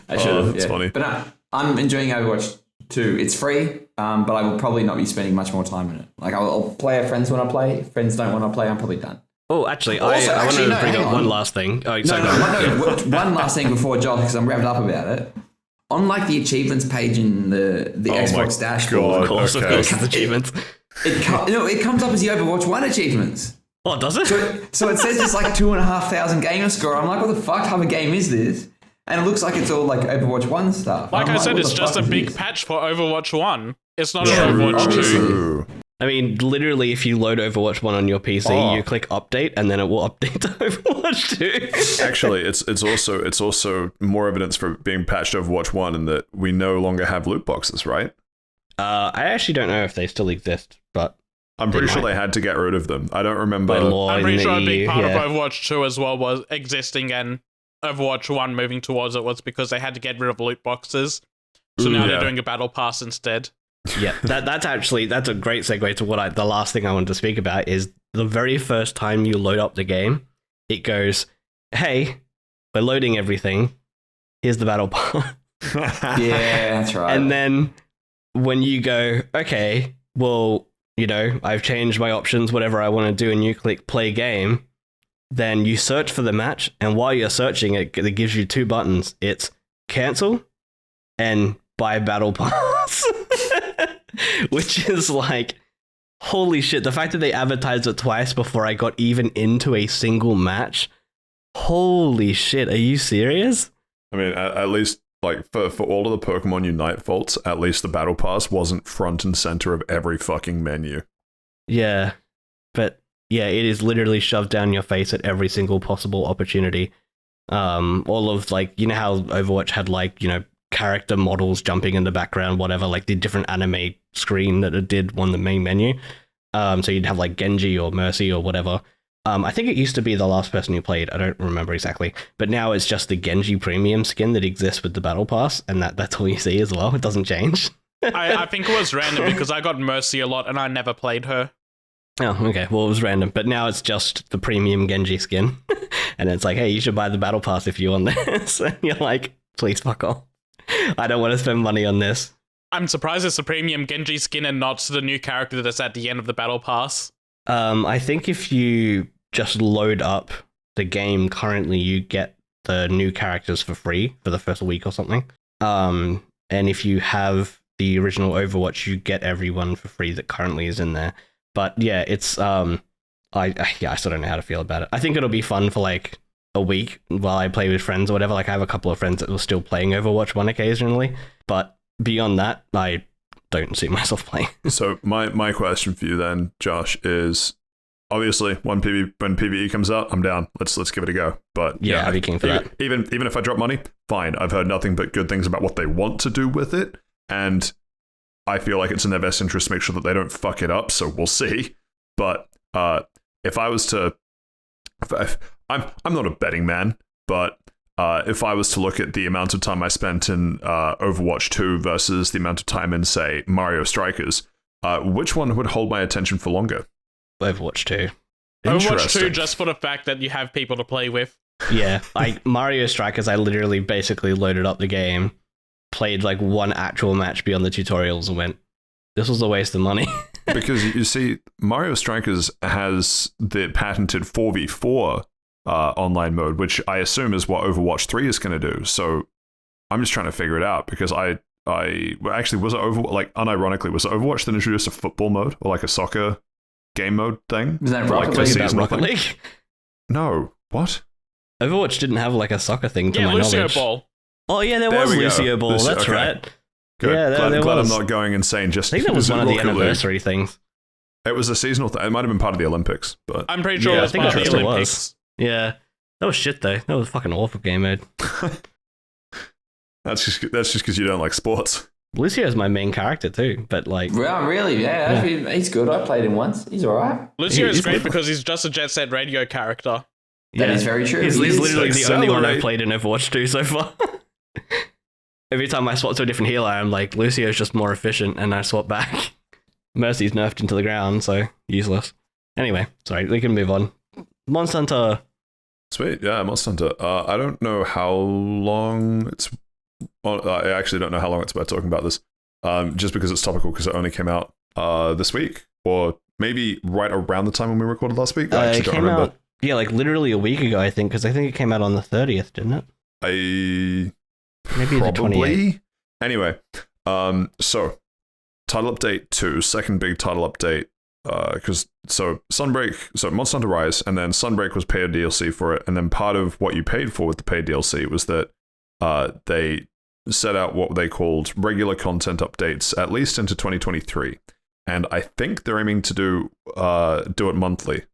I should have. That's funny. But no, I'm enjoying Overwatch 2. It's free, but I will probably not be spending much more time in it. Like, I'll play with friends when I play. If friends don't want to play, I'm probably done. Oh, actually, I want to bring up one last thing. Oh, One last thing before Josh, because I'm revved up about it. On like the achievements page in the Xbox dashboard, of course, it's achievements. It comes up as the Overwatch 1 achievements. Oh, does it? So it says it's like 2,500 gamer score. I'm like, what the fuck type of game is this? And it looks like it's all like Overwatch 1 stuff. Like I said, it's just a big patch for Overwatch 1. It's not Overwatch 2. I mean, literally, if you load Overwatch 1 on your PC, you click update, and then it will update to Overwatch 2. Actually, it's also more evidence for being patched Overwatch 1 in that we no longer have loot boxes, right? I actually don't know if they still exist, but I'm pretty sure they had to get rid of them. I don't remember. I'm pretty sure a big part of Overwatch 2 as well was existing, and Overwatch 1 moving towards it was because they had to get rid of loot boxes. So now they're doing a battle pass instead. Yeah, that's a great segue to the last thing I wanted to speak about is the very first time you load up the game, it goes, hey, we're loading everything. Here's the battle pass. Yeah, that's right. And then when you go, okay, well, I've changed my options, whatever I want to do, and you click play game, then you search for the match, and while you're searching, it gives you two buttons. It's cancel and buy battle pass. Which is like, holy shit, the fact that they advertised it twice before I got even into a single match. Holy shit, are you serious? I mean, at least, like, for all of the Pokemon Unite faults, at least the Battle Pass wasn't front and center of every fucking menu. Yeah, but yeah, it is literally shoved down your face at every single possible opportunity. All of, like, you know how Overwatch had, like, character models jumping in the background, whatever, like the different anime screen that it did on the main menu. So you'd have like Genji or Mercy or whatever. I think it used to be the last person who played. I don't remember exactly, but now it's just the Genji premium skin that exists with the battle pass, and that's all you see as well. It doesn't change. I think it was random because I got Mercy a lot and I never played her. Oh, okay. Well, it was random, but now it's just the premium Genji skin, and it's like, hey, you should buy the battle pass if you want this. And you're like, please fuck off. I don't want to spend money on this. I'm surprised it's a premium Genji skin and not the new character that's at the end of the battle pass. I think if you just load up the game currently, you get the new characters for free for the first week or something. And if you have the original Overwatch, you get everyone for free that currently is in there. But yeah, it's I still don't know how to feel about it. I think it'll be fun for like a week while I play with friends or whatever. Like I have a couple of friends that were still playing Overwatch 1 occasionally, but beyond that, I don't see myself playing. So my question for you then, Josh, is obviously when PvE comes out, I'm down. Let's give it a go. But yeah, I'd be keen for that. Even if I drop money, fine. I've heard nothing but good things about what they want to do with it, and I feel like it's in their best interest to make sure that they don't fuck it up. So we'll see. But if I was to, I'm not a betting man, but if I was to look at the amount of time I spent in Overwatch 2 versus the amount of time in, say, Mario Strikers, which one would hold my attention for longer? Overwatch 2. Overwatch 2 just for the fact that you have people to play with. Yeah, like Mario Strikers, I literally basically loaded up the game, played like one actual match beyond the tutorials and went, this was a waste of money. Because you see, Mario Strikers has the patented 4v4 online mode, which I assume is what Overwatch 3 is going to do. So I'm just trying to figure it out because I actually was it unironically, was it Overwatch that introduced a football mode or like a soccer game mode thing? Was that like Rocket League? No, what? Overwatch didn't have like a soccer thing to my Lucio knowledge. Ball. Oh yeah, there was Lucio Ball. That's okay. right. Good. Yeah, there glad was. I'm not going insane. Just I think that was one of the Rocket anniversary League. things. It was a seasonal thing. It might have been part of the Olympics, but I'm pretty sure Yeah, it I was think part it of the still Olympics. was. Yeah, that was shit though. That was a fucking awful game mode. that's just because you don't like sports. Lucio's my main character too, but like, Wow, really? Yeah, he's good. I played him once. He's all right. Lucio is He's great good. because he's just a Jet Set Radio character. That is very true. He's He is. literally the only one I've Accelerate. played in Overwatch 2 so far. Every time I swap to a different healer, I'm like, Lucio's just more efficient, and I swap back. Mercy's nerfed into the ground, so useless. Anyway, sorry, we can move on. Monster Hunter. Sweet, yeah, Monster Hunter. I don't know how long it's. I actually don't know how long it's about talking about this. Just because it's topical, because it only came out this week, or maybe right around the time when we recorded last week. I actually It don't came remember. out, yeah, like literally a week ago, I think, because I think it came out on the 30th, didn't it? Maybe the 28th. Probably. Anyway, so title update 2, second big title update. Because Sunbreak, so Monster Hunter Rise, and then Sunbreak was paid DLC for it, and then part of what you paid for with the paid DLC was that they set out what they called regular content updates, at least into 2023, and I think they're aiming to do it monthly,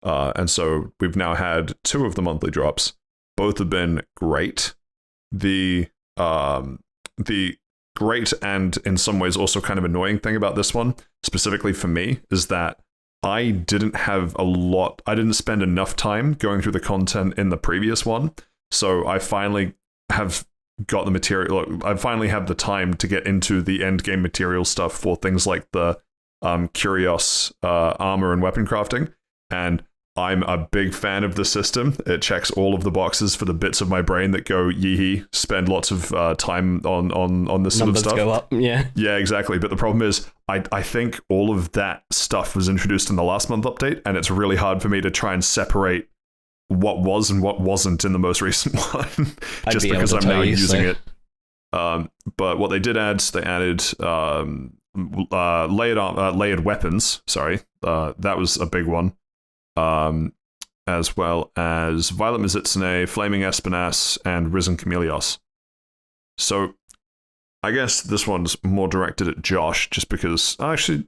and so we've now had 2 of the monthly drops. Both have been great. The great and in some ways also kind of annoying thing about this one, specifically for me, is that I didn't spend enough time going through the content in the previous one, so I finally have got the material. I finally have the time to get into the end game material stuff for things like the Curios armor and weapon crafting, and I'm a big fan of the system. It checks all of the boxes for the bits of my brain that go yee spend lots of time on this sort of Numbers stuff. go up, yeah. Yeah, exactly. But the problem is, I think all of that stuff was introduced in the last month update, and it's really hard for me to try and separate what was and what wasn't in the most recent one, just because I'm now using it. But what they did add, they added layered weapons. Sorry, that was a big one. As well as Violet Mizitsune, Flaming Espinas, and Risen Chameleos. So, I guess this one's more directed at Josh, just because... Actually,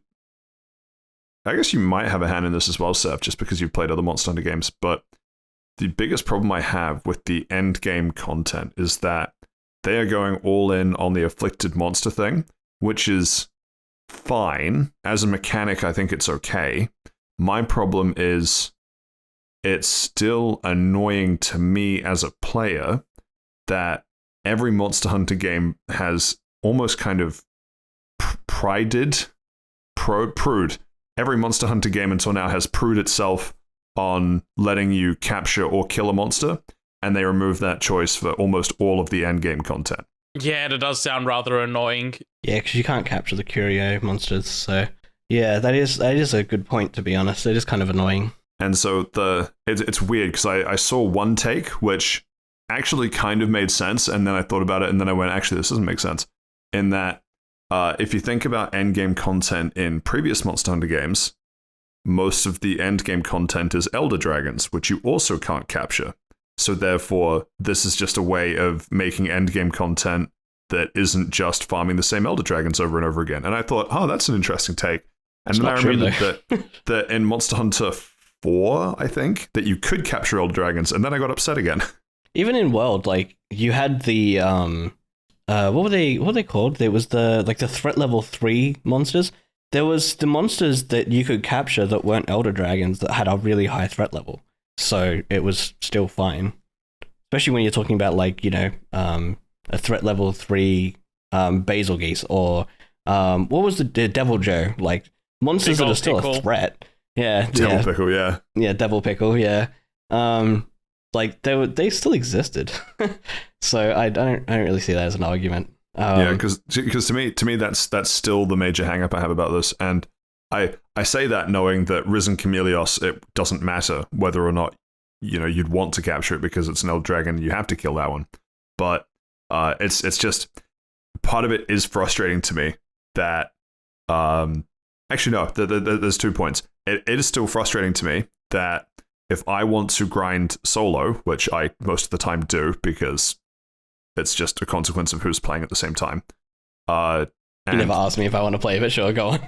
I guess you might have a hand in this as well, Seth, just because you've played other Monster Hunter games, but the biggest problem I have with the end game content is that they are going all in on the afflicted monster thing, which is fine. As a mechanic, I think it's okay. My problem is it's still annoying to me as a player that every Monster Hunter game has almost kind of prude. Every Monster Hunter game until now has prude itself on letting you capture or kill a monster, and they remove that choice for almost all of the end game content. Yeah, that does sound rather annoying. Yeah, because you can't capture the curio monsters, so... Yeah, that is a good point, to be honest. It is kind of annoying. And so it's weird, because I saw one take, which actually kind of made sense, and then I thought about it, and then I went, actually, this doesn't make sense. In that, if you think about endgame content in previous Monster Hunter games, most of the endgame content is Elder Dragons, which you also can't capture. So therefore, this is just a way of making endgame content that isn't just farming the same Elder Dragons over and over again. And I thought, oh, that's an interesting take. And then I remembered that in Monster Hunter 4, I think, that you could capture Elder Dragons, and then I got upset again. Even in World, like, you had the, what were they called? There was the threat level 3 monsters. There was the monsters that you could capture that weren't Elder Dragons that had a really high threat level. So it was still fine. Especially when you're talking about, like, you know, a threat level 3 Basil Geese, or what was the Devil Joe? Like, monsters that are still a threat. Yeah. Devil Pickle, yeah. Yeah, Devil Pickle, yeah. Like, they still existed. So I don't really see that as an argument. Yeah, because to me that's still the major hang-up I have about this, and I say that knowing that Risen Chameleos, it doesn't matter whether or not, you know, you'd want to capture it because it's an Elder Dragon, you have to kill that one. But it's just, part of it is frustrating to me that actually no, there's 2 points. It is still frustrating to me that if I want to grind solo, which I most of the time do because it's just a consequence of who's playing at the same time. You never asked me if I want to play, but sure, go on.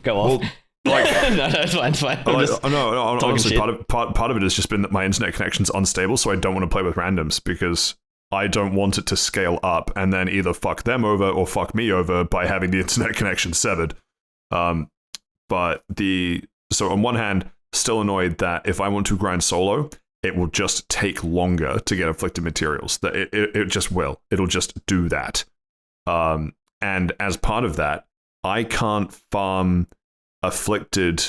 Go off. Well, like, no, it's fine. No, honestly, part of it has just been that my internet connection's unstable, so I don't want to play with randoms because I don't want it to scale up and then either fuck them over or fuck me over by having the internet connection severed. So on one hand, still annoyed that if I want to grind solo, it will just take longer to get afflicted materials. That it just will. It'll just do that. And as part of that, I can't farm afflicted.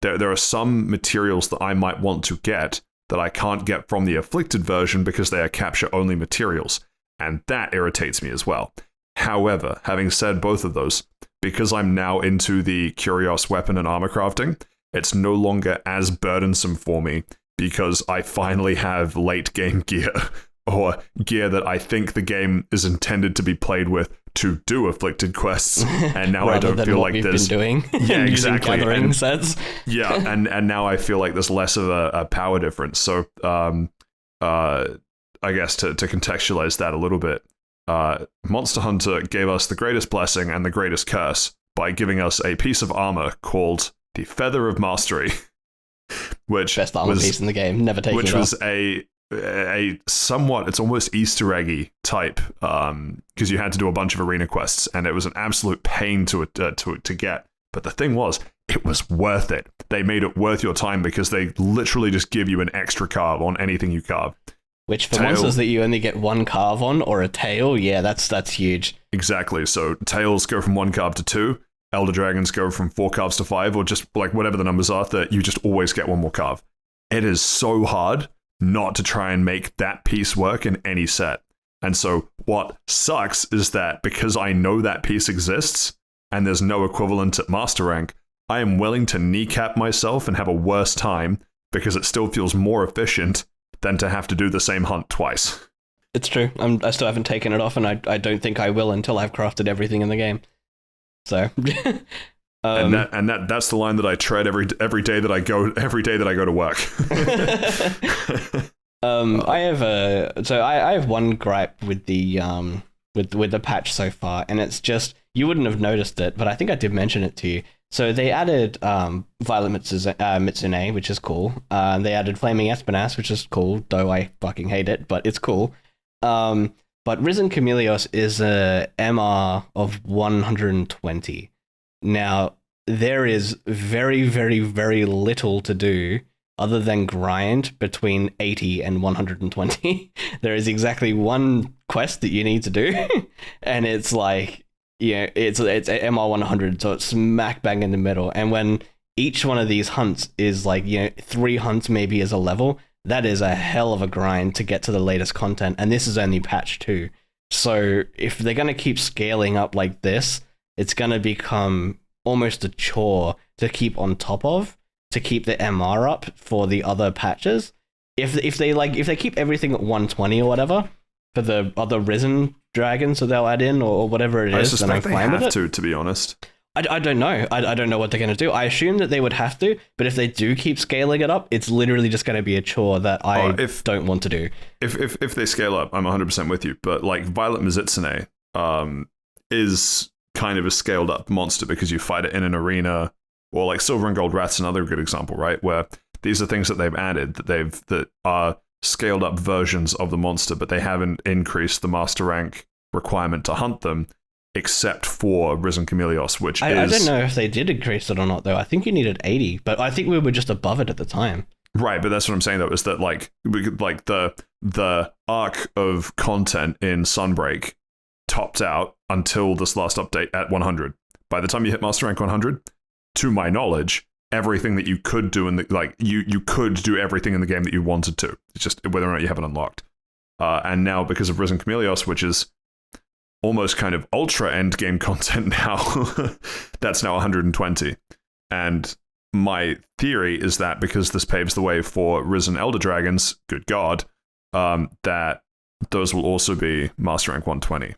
There are some materials that I might want to get that I can't get from the afflicted version because they are capture-only materials, and that irritates me as well. However, having said both of those, because I'm now into the Curios weapon and armor crafting, it's no longer as burdensome for me because I finally have late-game gear, or gear that I think the game is intended to be played with to do afflicted quests, and now I don't feel like there's been doing. Yeah, exactly. Gathering sets. Yeah, and now I feel like there's less of a power difference. So, I guess to contextualize that a little bit, Monster Hunter gave us the greatest blessing and the greatest curse by giving us a piece of armor called the Feather of Mastery, which best armor piece in the game, never taken. Which was a somewhat, it's almost Easter eggy type, because you had to do a bunch of arena quests, and it was an absolute pain to get. But the thing was, it was worth it. They made it worth your time because they literally just give you an extra carve on anything you carve. Which for monsters that you only get one carve on, or a tail, yeah, that's huge. Exactly. So tails go from 1 carve to 2. Elder Dragons go from 4 carves to 5, or just like whatever the numbers are, that you just always get one more carve. it is so hard not to try and make that piece work in any set. And so what sucks is that because I know that piece exists and there's no equivalent at master rank, I am willing to kneecap myself and have a worse time because it still feels more efficient than to have to do the same hunt twice. It's true. I still haven't taken it off, and I don't think I will until I've crafted everything in the game. So, that's the line that I tread every day that I go to work. I have one gripe with the with the patch so far, and it's just you wouldn't have noticed it, but I think I did mention it to you. So they added Violet Mitsune, which is cool. They added Flaming Espinas, which is cool, though I fucking hate it, but it's cool. But Risen Chameleos is a MR of 120. Now, there is very, very, very little to do other than grind between 80 and 120. There is exactly one quest that you need to do, and it's like, yeah, it's MR 100, so it's smack bang in the middle. And when each one of these hunts is like, 3 hunts maybe as a level, that is a hell of a grind to get to the latest content, and this is only patch 2. So if they're going to keep scaling up like this, it's going to become almost a chore to keep on top of, to keep the MR up for the other patches. If they keep everything at 120 or whatever for the other Risen dragons that they'll add in or whatever it is, then I'm fine with it. To be honest. I don't know. I don't know what they're going to do. I assume that they would have to, but if they do keep scaling it up, it's literally just going to be a chore that I don't want to do. If they scale up, I'm 100% with you. But like Violet Mizitsune is kind of a scaled up monster because you fight it in an arena, or like Silver and Gold Rat's another good example, right? Where these are things that they've added that are scaled up versions of the monster, but they haven't increased the master rank requirement to hunt them. Except for Risen Chameleos, which I don't know if they did increase it or not, though. I think you needed 80, but I think we were just above it at the time. Right, but that's what I'm saying, though, is that like the arc of content in Sunbreak topped out until this last update at 100. By the time you hit Master Rank 100, to my knowledge, everything that you could do you could do everything in the game that you wanted to. It's just whether or not you have it unlocked. And now, because of Risen Chameleos, which is almost kind of ultra end game content now, that's now 120. And my theory is that because this paves the way for Risen Elder Dragons, good God, that those will also be Master Rank 120.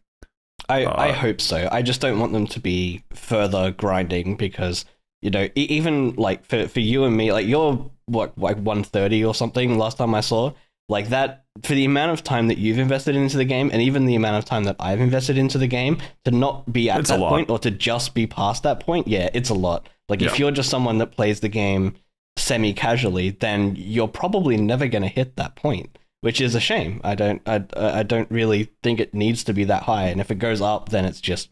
I hope so. I just don't want them to be further grinding because, even like for you and me, like you're what, like 130 or something last time I saw. Like that, for the amount of time that you've invested into the game, and even the amount of time that I've invested into the game, to not be at that point or to just be past that point, yeah, it's a lot. Like if you're just someone that plays the game semi-casually, then you're probably never going to hit that point, which is a shame. I don't really think it needs to be that high, and if it goes up, then it's just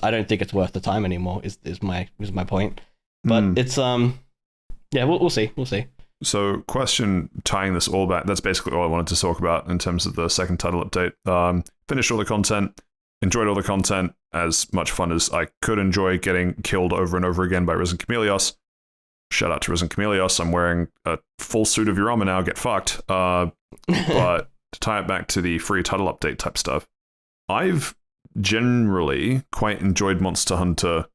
I don't think it's worth the time anymore. Is my point. But it's yeah, we'll see. So, question tying this all back, that's basically all I wanted to talk about in terms of the second title update. Finished all the content, enjoyed all the content, as much fun as I could enjoy getting killed over and over again by Risen Chameleos. Shout out to Risen Chameleos, I'm wearing a full suit of your armor now, get fucked. But to tie it back to the free title update type stuff, I've generally quite enjoyed Monster Hunter.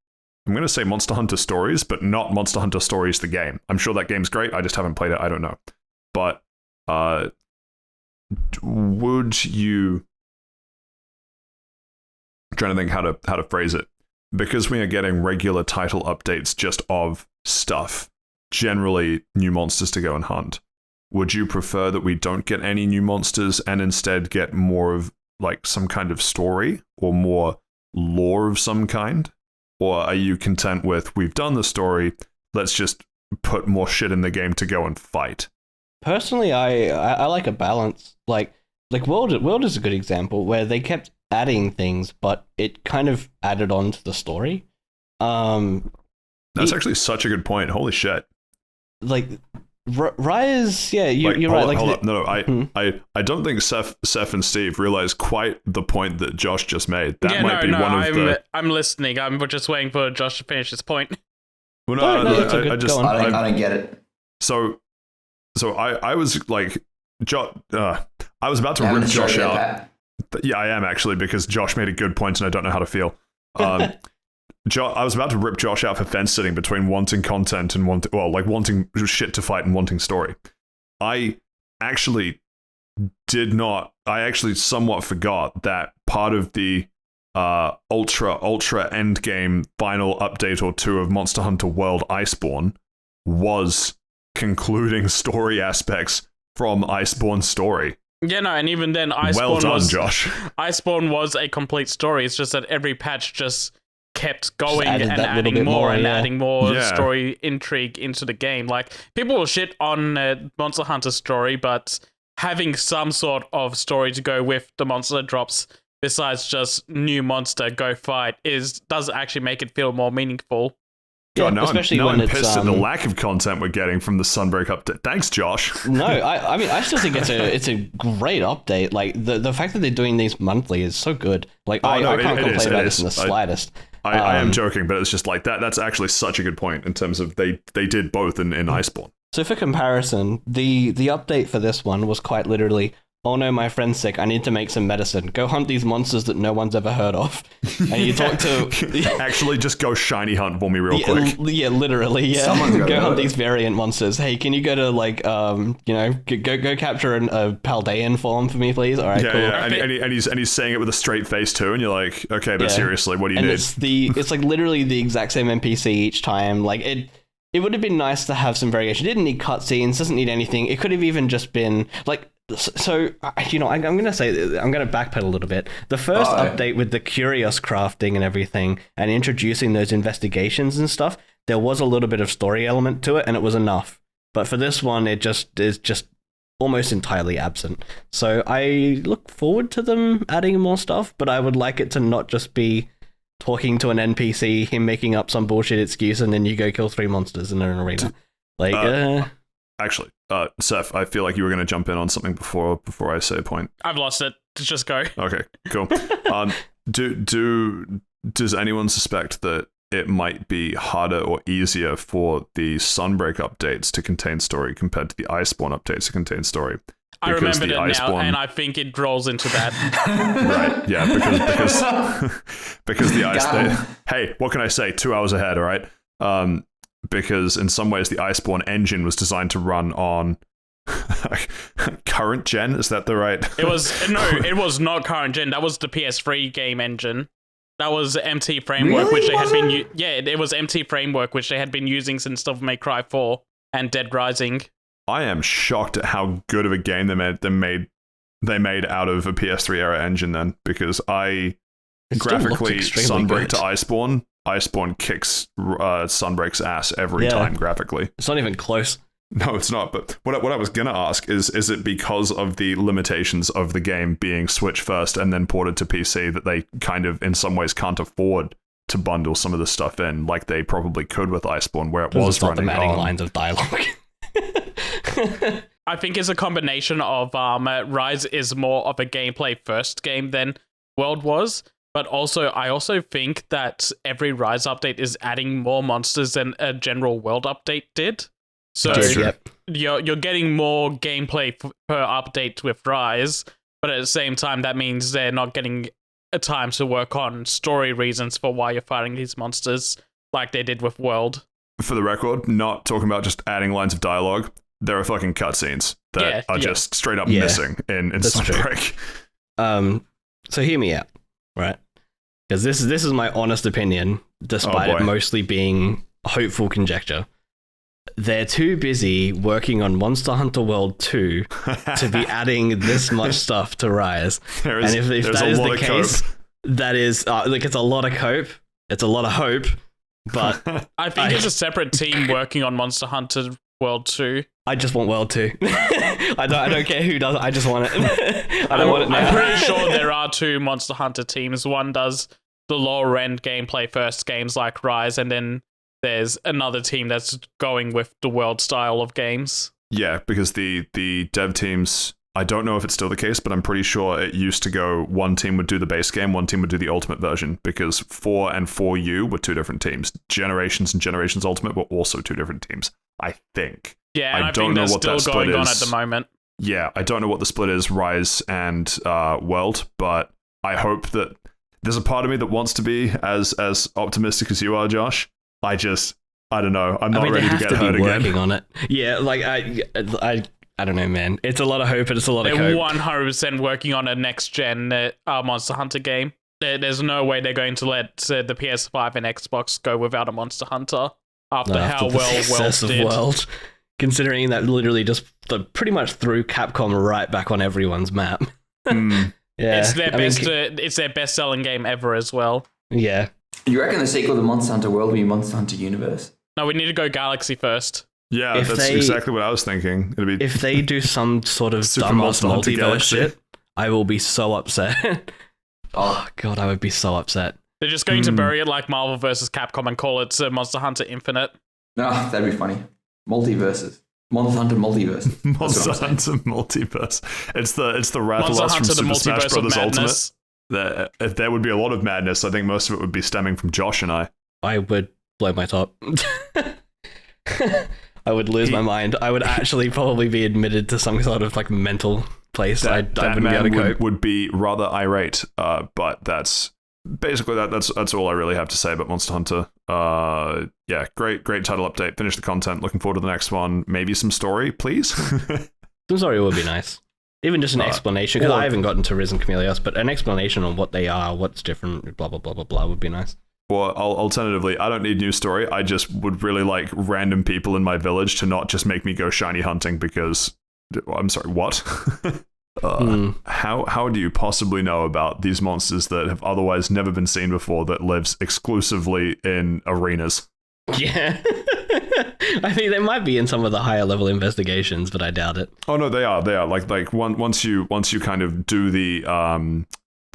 I'm going to say Monster Hunter Stories, but not Monster Hunter Stories the game. I'm sure that game's great, I just haven't played it, I don't know. But would you... I'm trying to think how to phrase it. Because we are getting regular title updates just of stuff, generally new monsters to go and hunt, would you prefer that we don't get any new monsters and instead get more of like some kind of story or more lore of some kind? Or are you content with, we've done the story, let's just put more shit in the game to go and fight? Personally, I like a balance. Like World is a good example where they kept adding things, but it kind of added on to the story. That's actually such a good point. Holy shit. Like, Rise, yeah, you're right. Hold up. No, I don't think Seth and Steve realize quite the point that Josh just made. That might be one of the... I'm listening. I'm just waiting for Josh to finish his point. Well, I don't get it. So I was like, I was about to rip Josh out. Yeah, I am actually, because Josh made a good point and I don't know how to feel. I was about to rip Josh out for fence sitting between wanting content and wanting shit to fight and wanting story. I actually somewhat forgot that part of the ultra end game final update or two of Monster Hunter World Iceborne was concluding story aspects from Iceborne's story. Yeah, no, and even then, Well done, Josh. Iceborne was a complete story. It's just that every patch just kept going and adding adding more story intrigue into the game. Like, people will shit on Monster Hunter story, but having some sort of story to go with the monster drops, besides just new monster, go fight, does actually make it feel more meaningful. God, now especially I'm when it's pissed at the lack of content we're getting from the Sunbreak update. Thanks, Josh. No, I mean, I still think it's a great update. Like, the fact that they're doing these monthly is so good. Like, I can't complain about this in the slightest. I am joking, but it's just like that. That's actually such a good point in terms of they did both in Iceborne. So for comparison, the update for this one was quite literally, oh no, my friend's sick, I need to make some medicine. Go hunt these monsters that no one's ever heard of. And you talk to... Actually, just go shiny hunt for me real quick. Yeah, literally, yeah. Go hunt these variant monsters. Hey, can you go to, like, go capture a Paldean form for me, please? All right, yeah, cool. Yeah, and he's saying it with a straight face too, and you're like, okay, but seriously, what do you need? It's like literally the exact same NPC each time. Like, it would have been nice to have some variation. It didn't need cutscenes, doesn't need anything. It could have even just been, like... So, I'm going to say, I'm going to backpedal a little bit. The first update with the curious crafting and everything and introducing those investigations and stuff, there was a little bit of story element to it and it was enough. But for this one, it just is just almost entirely absent. So I look forward to them adding more stuff, but I would like it to not just be talking to an NPC, him making up some bullshit excuse, and then you go kill 3 monsters in an arena. Like, Actually, Seth, I feel like you were going to jump in on something before I say a point. I've lost it. Just go. Okay, cool. Does anyone suspect that it might be harder or easier for the Sunbreak updates to contain story compared to the Iceborne updates to contain story? I remembered it now, and I think it rolls into that. Right, yeah, because the Iceborne... Hey, what can I say? 2 hours ahead, all right? Because in some ways the Iceborne engine was designed to run on current gen. Is that the right? It was not current gen. That was the PS3 game engine. That was MT Framework, which they had been. It was MT Framework, which they had been using since Devil May Cry 4 and Dead Rising. I am shocked at how good of a game they made out of a PS3 era engine. Then, because graphically Sunbreak to Iceborne kicks Sunbreak's ass every time graphically. It's not even close. No, it's not. But what I was going to ask is it because of the limitations of the game being Switch first and then ported to PC that they kind of in some ways can't afford to bundle some of the stuff in like they probably could with Iceborne where it was running adding lines of dialogue. I think it's a combination of Rise is more of a gameplay first game than World was. But I also think that every Rise update is adding more monsters than a general World update did. So you're getting more gameplay per update with Rise, but at the same time, that means they're not getting a time to work on story reasons for why you're fighting these monsters like they did with World. For the record, not talking about just adding lines of dialogue. There are fucking cutscenes that are just straight up missing in Sunbreak. So hear me out, right? Because this is my honest opinion, despite it mostly being hopeful conjecture. They're too busy working on Monster Hunter World 2 to be adding this much stuff to Rise. And if that is the case, that is it's a lot of cope. It's a lot of hope. But I think it's a separate team working on Monster Hunter World 2. I just want World 2. I don't care who does it. I just want it. I don't want it now. I'm pretty sure there are 2 Monster Hunter teams. One does the lower end gameplay first games like Rise, and then there's another team that's going with the World style of games. Yeah, because the dev teams, I don't know if it's still the case, but I'm pretty sure it used to go one team would do the base game, one team would do the ultimate version, because 4 and 4U were 2 different teams. Generations and Generations Ultimate were also 2 different teams, I think. Yeah, and I don't think know that's what that still split going on is. at the moment. Yeah, I don't know what the split is, Rise and World, but I hope that there's a part of me that wants to be as optimistic as you are, Josh. I don't know. I'm not ready to get hurt again. Working on it. Yeah, like I don't know, man. It's a lot of hope and it's a lot of They're cope. 100% working on a next-gen Monster Hunter game. There's no way they're going to let the PS5 and Xbox go without a Monster Hunter after how the well success of did. World. Considering that literally just pretty much threw Capcom right back on everyone's map. Yeah, It's their best-selling game ever as well. Yeah. You reckon the sequel to Monster Hunter World will be Monster Hunter Universe? No, we need to go Galaxy first. Yeah, that's exactly what I was thinking. It'd be If they do some sort of Super dumbass Monster Hunter multiverse Galaxy. shit, I will be so upset. Oh god, I would be so upset. They're just going to bury it like Marvel vs. Capcom and call it Monster Hunter Infinite. No, that'd be funny. Multiverses. Monster Hunter Multiverse. Monster Hunter Multiverse. It's the Rathalos Monster from Hunter, the Super Smash multiverse of Brothers Ultimate. madness. There would be a lot of madness. I think most of it would be stemming from Josh and I. I would blow my top. I would lose my mind. I would actually probably be admitted to some sort of like mental place. I wouldn't be able to cope. Would be rather irate. But that's basically that's all I really have to say about Monster Hunter. Yeah, great title update. Finish the content. Looking forward to the next one. Maybe some story, please. Some story would be nice. Even just an explanation, because I haven't gotten to Risen Chameleos, but an explanation on what they are, what's different, blah blah blah blah blah would be nice. Or alternatively, I don't need news story. I just would really like random people in my village to not just make me go shiny hunting because I'm sorry, what? How do you possibly know about these monsters that have otherwise never been seen before that lives exclusively in arenas? Yeah. I think they might be in some of the higher level investigations, but I doubt it. Oh no, they are. Like once you kind of do the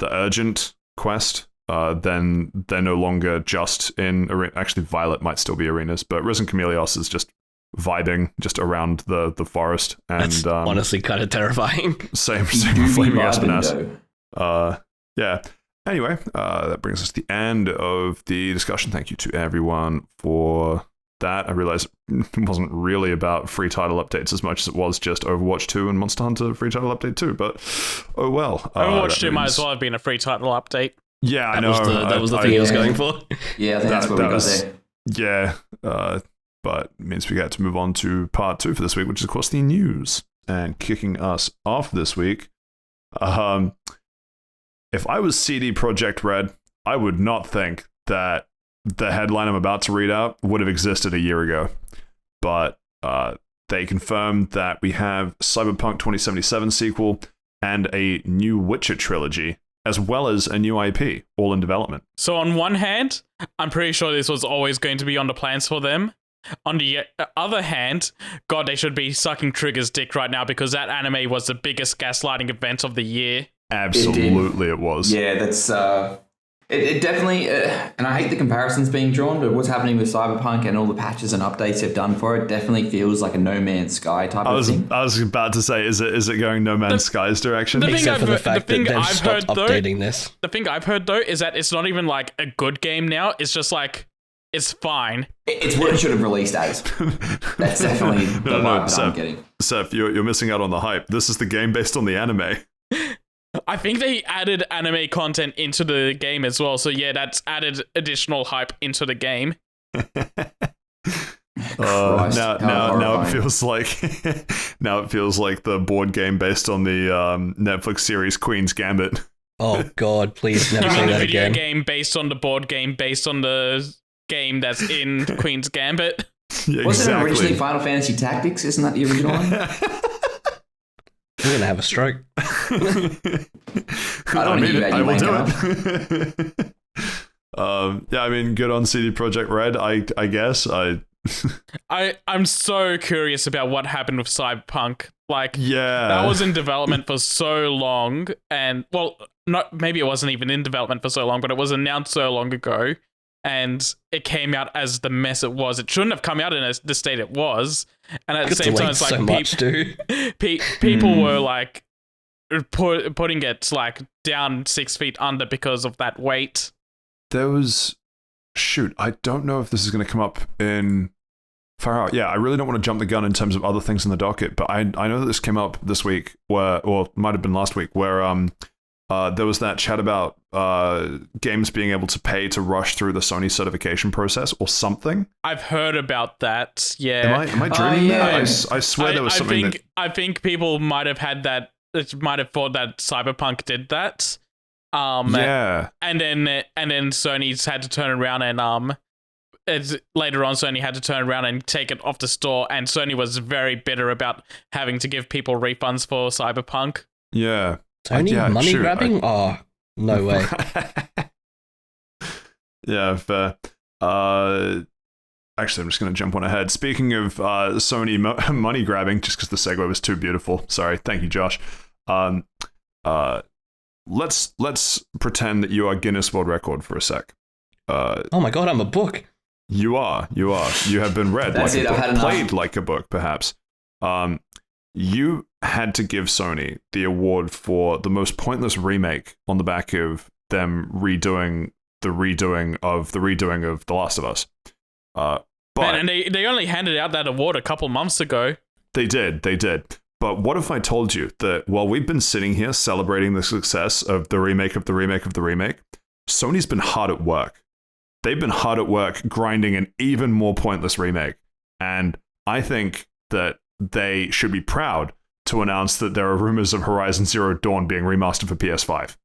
urgent quest, then they're no longer just in arena. Actually, Violet might still be arenas, but Risen Chameleos is just vibing just around the forest, and That's honestly kind of terrifying. Same with Flaming Espinas. Yeah. Anyway, that brings us to the end of the discussion. Thank you to everyone for that. I realize it wasn't really about free title updates as much as it was just Overwatch 2 and Monster Hunter free title update 2, but oh well. Overwatch 2 might as well have been a free title update. Yeah, I know. That was the thing he was going for. Yeah, I think that's what we got there. Yeah, but it means we get to move on to part 2 for this week, which is, of course, the news. And kicking us off this week, if I was CD Projekt Red, I would not think that the headline I'm about to read out would have existed a year ago. But they confirmed that we have Cyberpunk 2077 sequel and a new Witcher trilogy, as well as a new IP, all in development. So on one hand, I'm pretty sure this was always going to be on the plans for them. On the other hand, God, they should be sucking Trigger's dick right now because that anime was the biggest gaslighting event of the year. Absolutely, it was. Yeah, that's it definitely. And I hate the comparisons being drawn, but what's happening with Cyberpunk and all the patches and updates they've done for it definitely feels like a No Man's Sky type of thing. I was about to say, is it going No Man's Sky's direction? Except for the fact that they've stopped updating this. The thing I've heard though is that it's not even like a good game now. It's just like it's fine. It's what it should have released as. That's definitely the vibe that I'm getting. Seth, you're missing out on the hype. This is the game based on the anime. I think they added anime content into the game as well. So yeah, that's added additional hype into the game. Now it feels like the board game based on the Netflix series Queen's Gambit. Oh God, please never say that video again. Game based on the board game based on the game that's in Queen's Gambit. Yeah, Wasn't it originally Final Fantasy Tactics? Isn't that the original one? I'm gonna have a stroke. I don't need I will do it. Yeah, I mean, good on CD Projekt Red. I guess I'm so curious about what happened with Cyberpunk. Like, yeah, that was in development for so long, and well, maybe it wasn't even in development for so long, but it was announced so long ago, and it came out as the mess it was. It shouldn't have come out in the state it was, and at the same time, it's like people were like putting it like down 6 feet under because of that weight. There was I don't know if this is going to come up in Far out. Yeah, I really don't want to jump the gun in terms of other things in the docket, but I know that this came up this week, or might have been last week, where there was that chat about games being able to pay to rush through the Sony certification process or something. I've heard about that. Yeah. Am I dreaming that? I swear there was something. I think people might have had that. Might have thought that Cyberpunk did that. Yeah. And then Sony's had to turn around and later on Sony had to turn around and take it off the store, and Sony was very bitter about having to give people refunds for Cyberpunk. Yeah. Sony money grabbing? Oh, no way. Yeah, fair. Actually, I'm just going to jump on ahead. Speaking of Sony money grabbing, just because the segue was too beautiful. Sorry, thank you, Josh. Let's pretend that you are Guinness World Record for a sec. Oh my god, I'm a book. You are. You have been read That's like it, a I've book, had enough. played like a book, perhaps. You had to give Sony the award for the most pointless remake on the back of them redoing the redoing of The Last of Us. But Man, and they only handed out that award a couple months ago. They did. But what if I told you that while we've been sitting here celebrating the success of the remake of the remake of the remake, Sony's been hard at work. They've been hard at work grinding an even more pointless remake. And I think that they should be proud to announce that there are rumors of Horizon Zero Dawn being remastered for PS5.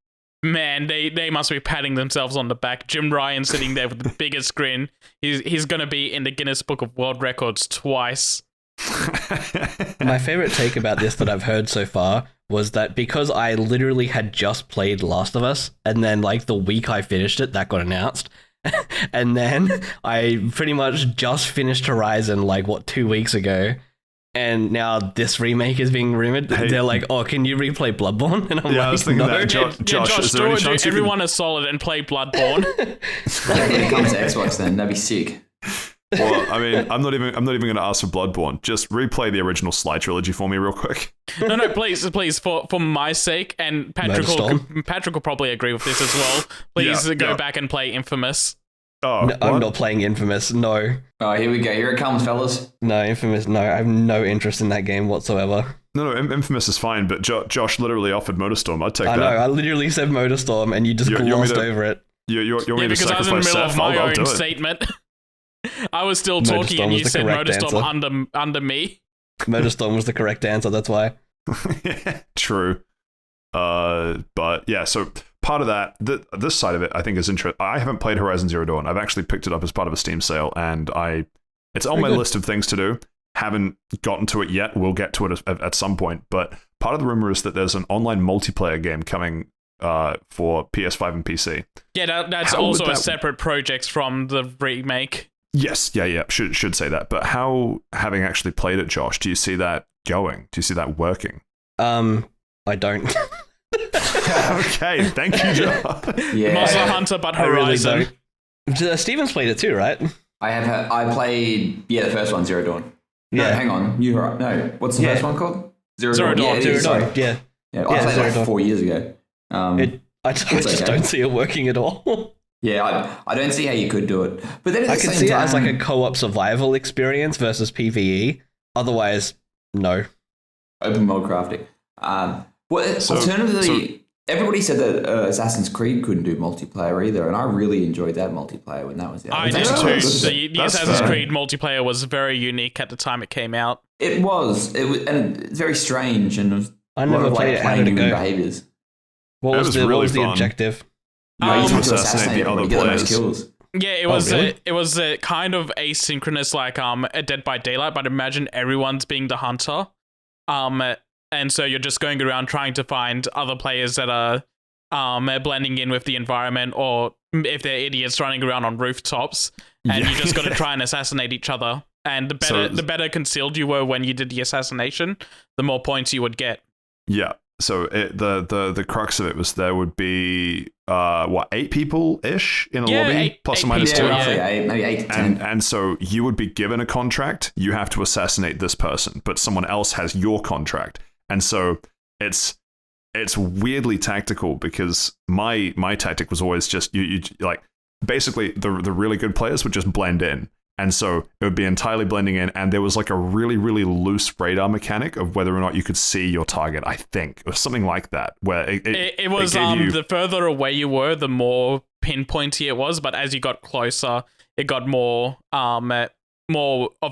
Man, they must be patting themselves on the back. Jim Ryan sitting there with the biggest grin. He's going to be in the Guinness Book of World Records twice. My favorite take about this that I've heard so far was that because I literally had just played Last of Us, and then like the week I finished it, that got announced. And then I pretty much just finished Horizon like 2 weeks ago. And now this remake is being rumored. Hey. They're like, "Oh, can you replay Bloodborne?" And I'm Yeah, like, I was thinking "No." that. Josh, is there any chance you everyone is solid and play Bloodborne. When it comes to Xbox, then that'd be sick. Well, I mean, I'm not even going to ask for Bloodborne. Just replay the original Sly trilogy for me real quick. No, please, for my sake, and Patrick will probably agree with this as well. Please go back and play Infamous. Oh, No, I'm not playing Infamous. No. Oh, here we go. Here it comes, fellas. No, Infamous. No, I have no interest in that game whatsoever. No, Infamous is fine, but Josh literally offered Motorstorm. I'd take I that. know. I literally said Motorstorm, and you just You want me glossed to- over it. You want me to Because I was in the sacrifice middle of Seth? my I'll do own it. statement. I was still Motorstorm talking, and was you the said correct Motorstorm under me. Motorstorm was the correct answer. That's why. True. But yeah, so part of that, this side of it, I think is interesting. I haven't played Horizon Zero Dawn. I've actually picked it up as part of a Steam sale, and it's on my list of things to do. Haven't gotten to it yet. We'll get to it at some point. But part of the rumor is that there's an online multiplayer game coming for PS5 and PC. Yeah, that's How also would a that- separate project from the remake. Yes, yeah. Should say that. But how, having actually played it, Josh, do you see that going? Do you see that working? I don't. Okay, thank you, Josh. Yeah. Monster Hunter, but I really Horizon. don't. Steven's played it too, right? I played the first one, Zero Dawn. No, Yeah. hang on. No, what's the Yeah. first one called? Zero Dawn. Yeah, it Zero is, Dawn. sorry. Yeah. Yeah, Yeah, I played Zero like Dawn. 4 years ago. I just okay. don't see it working at all. Yeah, I don't see how you could do it. But then at I the can same see it time, as like a co-op survival experience versus PvE. Otherwise, no. open world crafting. Alternatively, everybody said that Assassin's Creed couldn't do multiplayer either, and I really enjoyed that multiplayer when that was out. I It did was too. actually good. The That's Assassin's fair. Creed multiplayer was very unique at the time it came out. It was, and it's very strange, and I a lot never of played like it. How did it human go? behaviors. What It was was the really what was the fun. objective? You Um, have to assassinate the other everybody, get the most players. kills. Yeah, it Oh, was really? it was a kind of asynchronous, like a Dead by Daylight, but imagine everyone's being the hunter, and so you're just going around trying to find other players that are blending in with the environment, or if they're idiots running around on rooftops, and Yeah. you just got to try and assassinate each other. And the better concealed you were when you did the assassination, the more points you would get. Yeah. So the crux of it was there would be 8 people ish in a Yeah, lobby, eight- plus or eight minus Yeah, people, 2. yeah. roughly maybe 8 to 10. And so you would be given a contract. You have to assassinate this person, but someone else has your contract. And so it's weirdly tactical, because my tactic was always just you like basically the really good players would just blend in, And so it would be entirely blending in, and there was like a really, really loose radar mechanic of whether or not you could see your target, I think, or something like that, where it was gave you... the further away you were, the more pinpointy it was, but as you got closer, it got more of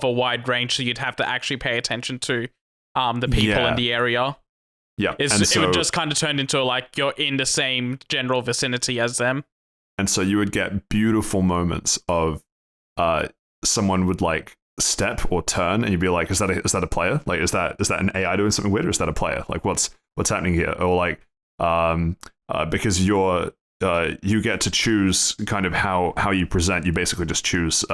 a wide range, so you'd have to actually pay attention to the people in the area. Yeah. It would just kind of turn into like you're in the same general vicinity as them. And so you would get beautiful moments of someone would like step or turn, and you'd be like, is that a player? Like, is that an AI doing something weird, or is that a player? Like, what's happening here? Or like, because you get to choose kind of how you present. You basically just choose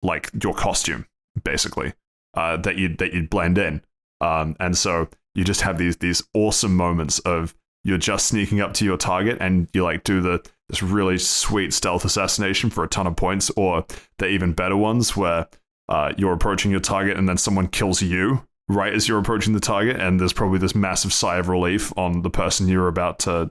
like your costume, basically, that you'd blend in. And so you just have these awesome moments of you're just sneaking up to your target and you like do this really sweet stealth assassination for a ton of points, or the even better ones where you're approaching your target and then someone kills you right as you're approaching the target, and there's probably this massive sigh of relief on the person you're about to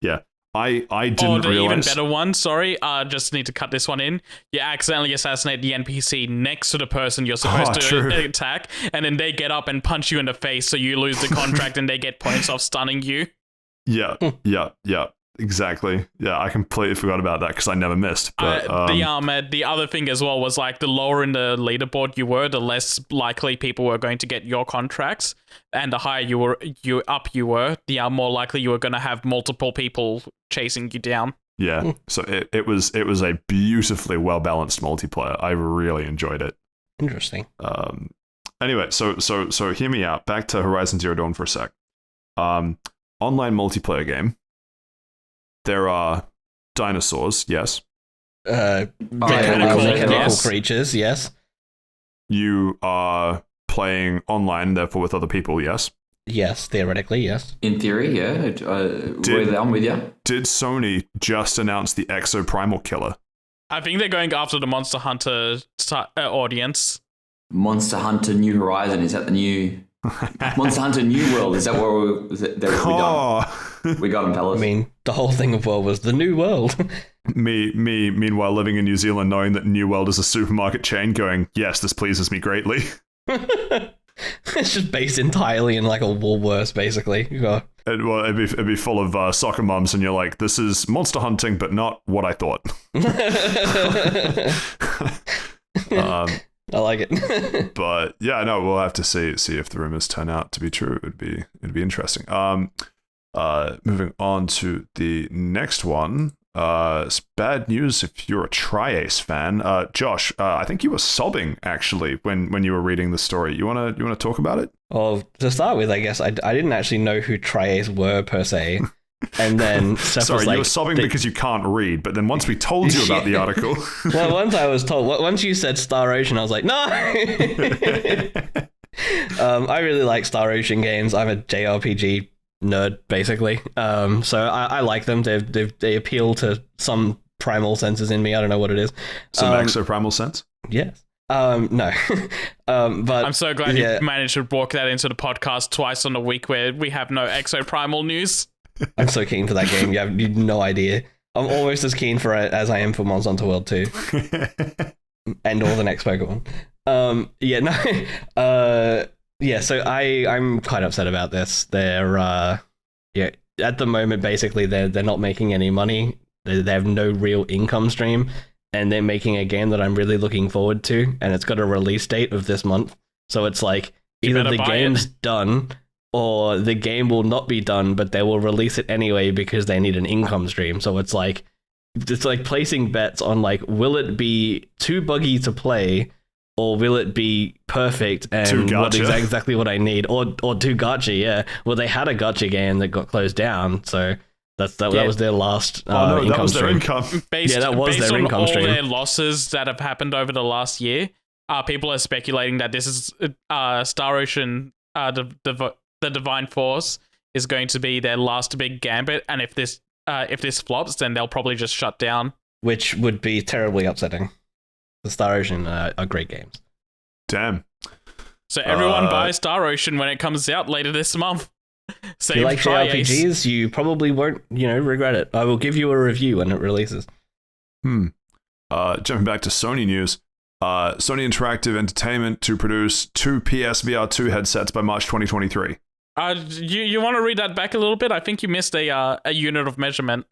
yeah. I didn't the realize. Even better one, sorry, just need to cut this one in. You accidentally assassinate the NPC next to the person you're supposed to attack, and then they get up and punch you in the face, so you lose the contract and they get points off stunning you. Yeah, exactly. Yeah, I completely forgot about that because I never missed. But the other thing as well was like the lower in the leaderboard you were, the less likely people were going to get your contracts, and the higher you were, the more likely you were going to have multiple people chasing you down. Yeah, so it was a beautifully well balanced multiplayer. I really enjoyed it. Interesting. Anyway, so hear me out. Back to Horizon Zero Dawn for a sec. Online multiplayer game. There are dinosaurs, yes. Mechanical creatures, yes. You are playing online, therefore with other people, yes. Yes, theoretically, yes. In theory, yeah. I'm with you. Did Sony just announce the Exoprimal Killer? I think they're going after the Monster Hunter audience. Monster Hunter New Horizon, is that the new... Monster Hunter New World, is that what we got them, fellas? I mean, the whole thing of World was the New World. Meanwhile, living in New Zealand, knowing that New World is a supermarket chain, going, yes, this pleases me greatly. It's just based entirely in like a Woolworths, basically. It'd be full of soccer mums, and you're like, this is monster hunting, but not what I thought. I like it. But yeah, no, we'll have to see if the rumors turn out to be true. It'd be interesting. Moving on to the next one. It's bad news if you're a Tri-Ace fan. Josh, I think you were sobbing actually when you were reading the story. You wanna talk about it? Well, to start with, I guess I didn't actually know who Tri-Ace were per se. And then Seth was like, you were sobbing because you can't read, but then once we told you about the article... Well, once I was told, once you said Star Ocean, I was like, no! I really like Star Ocean games. I'm a JRPG nerd, basically. So I like them. They appeal to some primal senses in me. I don't know what it is. Some exoprimal sense? Yes. No. But I'm so glad you managed to walk that into the podcast twice on a week where we have no exoprimal news. I'm so keen for that game. You have no idea. I'm almost as keen for it as I am for Monster Hunter World 2. And all the next Pokemon. So I'm quite upset about this. They're at the moment basically they're not making any money. They have no real income stream, and they're making a game that I'm really looking forward to, and it's got a release date of this month. So it's like either the game's done or the game will not be done, but they will release it anyway because they need an income stream. So it's like placing bets on like, will it be too buggy to play, or will it be perfect and what is exactly what I need, or too gacha? Yeah. Well, they had a gacha game that got closed down, so that was their last income that was stream. Their income. That was their income stream. Based on all their losses that have happened over the last year, people are speculating that this is Star Ocean, the Divine Force is going to be their last big gambit, and if this flops, then they'll probably just shut down. Which would be terribly upsetting. The Star Ocean are great games. Damn. So everyone buy Star Ocean when it comes out later this month. If you like JRPGs, you probably won't, regret it. I will give you a review when it releases. Jumping back to Sony news, Sony Interactive Entertainment to produce 2 PSVR 2 headsets by March 2023. You want to read that back a little bit? I think you missed a unit of measurement.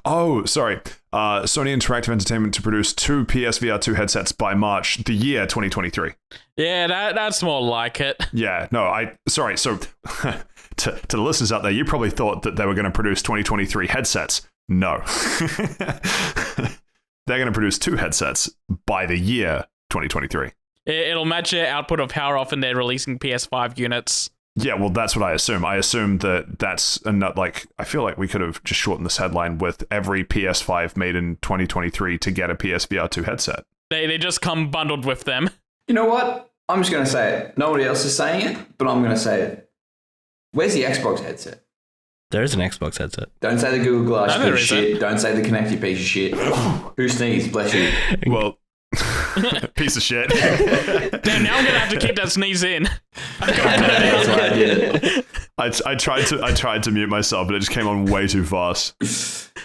Oh, sorry. Sony Interactive Entertainment to produce 2 PSVR 2 headsets by March the year 2023. Yeah, that's more like it. Yeah, no, sorry. So to the listeners out there, you probably thought that they were going to produce 2023 headsets. No. They're going to produce 2 headsets by the year 2023. It'll match the output of how often they're releasing PS5 units. Yeah, well, that's what I assume. I assume that's not like, I feel like we could have just shortened this headline with every PS5 made in 2023 to get a PSVR 2 headset. They just come bundled with them. You know what? I'm just going to say it. Nobody else is saying it, but I'm going to say it. Where's the Xbox headset? There is an Xbox headset. Don't say the Google Glass, no, you piece of shit. Don't say the Kinect, you piece of shit. Who sneezed? Bless you. Well, piece of shit. Damn, now I'm going to have to keep that sneeze in. That's why I did it. I tried to mute myself, but it just came on way too fast.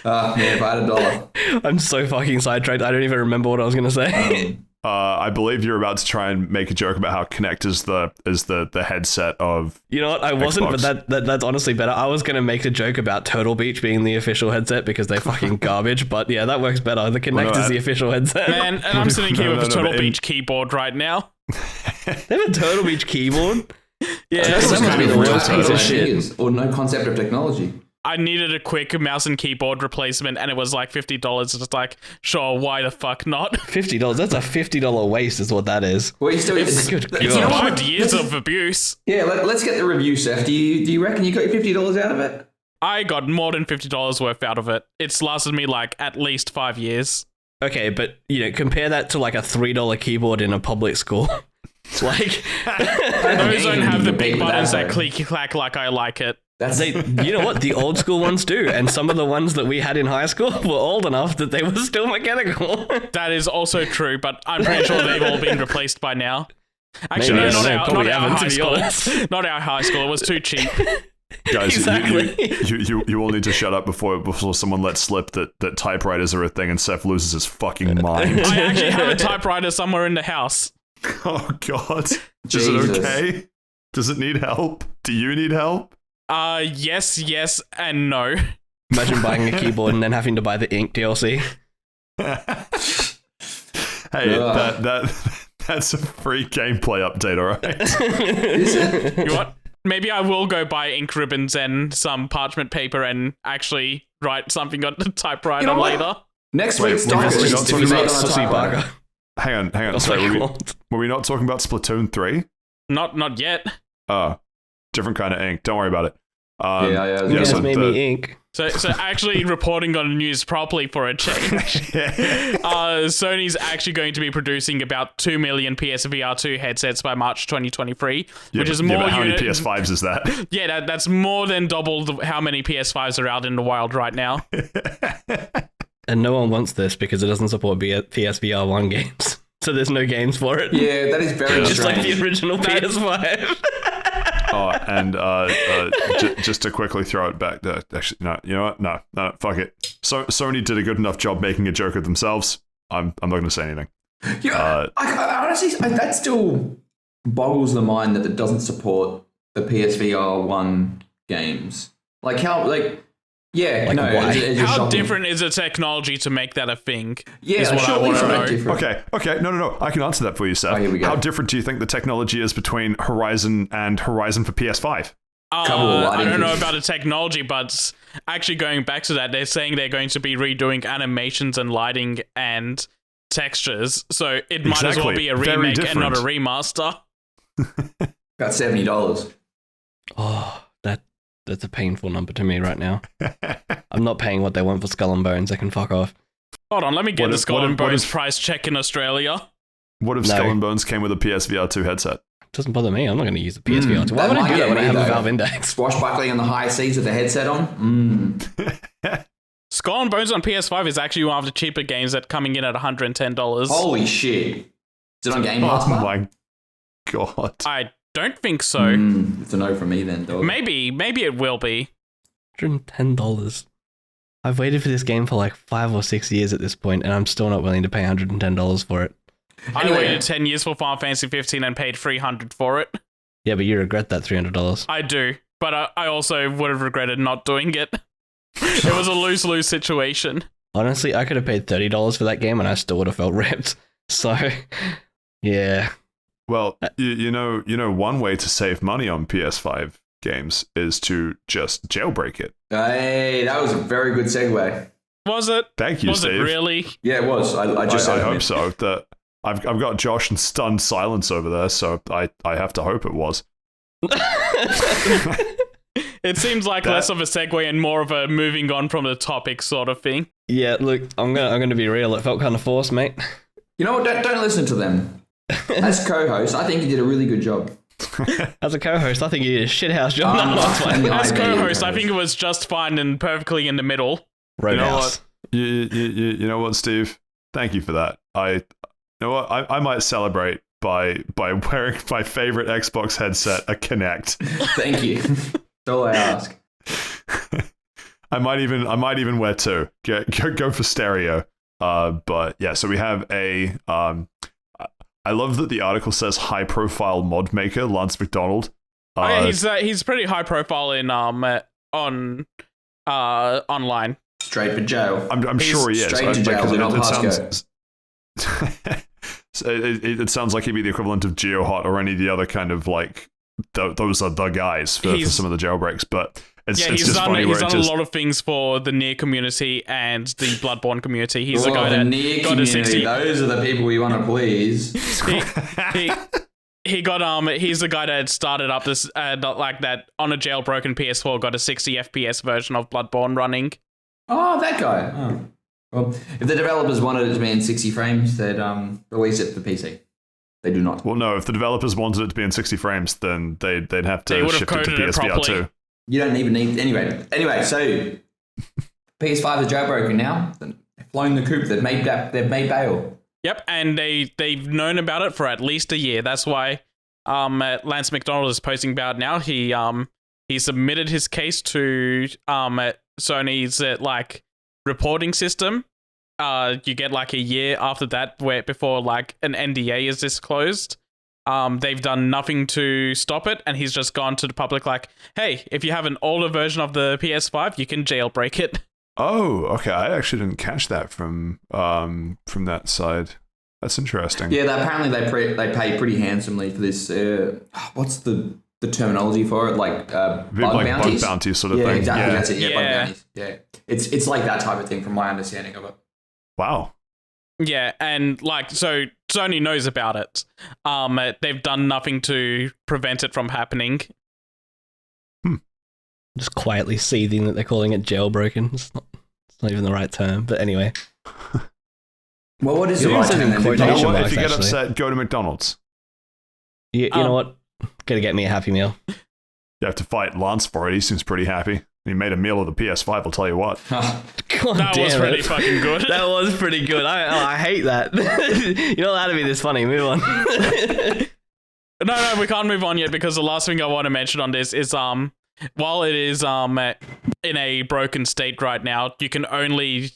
Yeah, if I had $1. I'm so fucking sidetracked. I don't even remember what I was going to say. I believe you're about to try and make a joke about how Kinect is the headset of. You know what? I wasn't, Xbox. but that's honestly better. I was going to make a joke about Turtle Beach being the official headset because they're fucking garbage, but yeah, that works better. The Kinect is the official headset. Man, and I'm sitting here with a Turtle Beach keyboard right now. They have a Turtle Beach keyboard? Yeah, That must be the worst piece of shit. shit. Or no concept of technology. I needed a quick mouse and keyboard replacement, and it was like $50. It's like, sure, why the fuck not? $50. That's a $50 waste, is what that is. Well, you still It's good. It's God. 5 years of abuse. Yeah, let's get the review, Seth. Do you reckon you got your $50 out of it? I got more than $50 worth out of it. It's lasted me like at least 5 years. Okay, but compare that to like a $3 keyboard in a public school. Like, Those don't have the big buttons that clicky clack like I like it. you know what? The old school ones do, and some of the ones that we had in high school were old enough that they were still mechanical. That is also true, but I'm pretty sure they've all been replaced by now. Actually, Maybe, no, not probably our haven't, high to be school. honest. Not our high school. It was too cheap. Guys, Exactly. you all need to shut up before someone lets slip that typewriters are a thing and Seth loses his fucking mind. I actually have a typewriter somewhere in the house. Oh God, Jesus. is it okay? Does it need help? Do you need help? Yes, and no. Imagine buying a keyboard and then having to buy the ink DLC. Hey, that's a free gameplay update, all right? Is it? You know what? Maybe I will go buy ink ribbons and some parchment paper and actually write something on the typewriter You know what? later. Next Wait, week's we're not Dockers talking to be made about on a Susie typewriter. Barker. Hang on. That's Sorry, what it's called. were we not talking about Splatoon 3? Not yet. Oh, different kind of ink. Don't worry about it. Yeah. You guys so made me ink. So actually reporting on the news properly for a change. Sony's actually going to be producing about 2 million PSVR 2 headsets by March 2023, which is more but how many unit- PS5s is that? Yeah, that's more than double how many PS5s are out in the wild right now. And no one wants this because it doesn't support PSVR 1 games. So there's no games for it. Yeah, that is very Just like strange. the original PS5. Oh, and just to quickly throw it back. Actually, no. You know what? No. Fuck it. Sony did a good enough job making a joke of themselves. I'm not going to say anything. Yeah, I honestly, that still boggles the mind that it doesn't support the PSVR 1 games. Like how, yeah, Like, no, why? it's just How shocking. different is the technology to make that a thing? Yeah, is what I surely want to it's know. not different. Okay. No. I can answer that for you, Seth. Oh, here we go. How different do you think the technology is between Horizon and Horizon for PS5? Couple of I don't know lighting. about the technology, but actually going back to that, they're saying they're going to be redoing animations and lighting and textures, so it might as well Exactly. be a Very remake and not a different. remaster. Got $70. Oh, that's a painful number to me right now. I'm not paying what they want for Skull and Bones. They can fuck off. Hold on, let me get What the if- Skull what and if- what Bones if- price check in Australia. What if No. Skull and Bones came with a PSVR 2 headset? Doesn't bother me. I'm not going to use the PSVR 2. Why that would I might do that get when I me, have a though. Valve Index? Swashbuckling on the high seas with the headset on. Skull and Bones on PS5 is actually one of the cheaper games that coming in at $110. Holy shit. Is it on Game Oh Pass? Mark? my God. I don't think so. It's a no from me then, dog. Maybe it will be. $110. I've waited for this game for like 5 or 6 years at this point, and I'm still not willing to pay $110 for it. I waited 10 years for Final Fantasy 15 and paid $300 for it. Yeah, but you regret that $300. I do, but I also would have regretted not doing it. It was a lose-lose situation. Honestly, I could have paid $30 for that game, and I still would have felt ripped. So, yeah. Well, you know, one way to save money on PS5 games is to just jailbreak it. Hey, that was a very good segue. Was it? Thank you, Was Steve. it really? Yeah, it was. I just said I hope so. That I've got Josh in stunned silence over there, so I have to hope it was. It seems like less of a segue and more of a moving on from the topic sort of thing. Yeah, look, I'm gonna be real. It felt kind of forced, mate. You know what? Don't listen to them. As co-host, I think you did a really good job. As a co-host, I think you did a shithouse job. As co-host, I think it was just fine and perfectly in the middle. You know what? You know what, Steve? Thank you for that. You know what? I might celebrate by wearing my favorite Xbox headset, a Kinect. Thank you. That's all I ask. I might even wear two. Go for stereo. But yeah, so we have a I love that the article says high profile mod maker Lance McDonald. He's pretty high profile in online. Straight for jail. I'm sure he is. Straight to jail. It sounds like he'd be the equivalent of GeoHot or any of the other kind of like those are the guys for some of the jailbreaks. But it's just funny he's done a lot of things for the Nier community and the Bloodborne community. He's the guy that Nier got a 60. Those are the people we want to please. He got he's the guy that started up this like that on a jailbroken PS4, got a 60 FPS version of Bloodborne running. Oh, that guy. Oh. Well, if the developers wanted it to be in 60 frames, they'd release it for PC. They do not. Well, no. If the developers wanted it to be in 60 frames, then they'd have to shift it to PSVR 2. You don't even need anyway. So PS5 is jailbroken now. They've flown the coop. They've made bail. Yep, and they've known about it for at least a year. That's why Lance McDonald is posting about it now. He submitted his case to Sony's reporting system. You get like a year after that before like an NDA is disclosed. They've done nothing to stop it, and he's just gone to the public like, hey, if you have an older version of the PS5, you can jailbreak it. Oh, okay. I actually didn't catch that from that side. That's interesting. Yeah, apparently they pay pretty handsomely for this. What's the terminology for it? Like bug bounties? Bug bounty sort of thing. Yeah, exactly. Yeah. That's it. Yeah, bug bounties. Yeah, it's like that type of thing from my understanding of it. Wow. Yeah, and so Sony knows about it. They've done nothing to prevent it from happening. Just quietly seething that they're calling it jailbroken. It's not even the right term, but anyway. Well, what is the right term? If you get upset, go to McDonald's. You know what? Gotta get me a Happy Meal. You have to fight Lance for it. He seems pretty happy. He made a meal of the PS5, I'll tell you what. That was pretty fucking good. That was pretty good. I hate that. You're not allowed to be this funny. Move on. No, we can't move on yet because the last thing I want to mention on this is while it is in a broken state right now, you only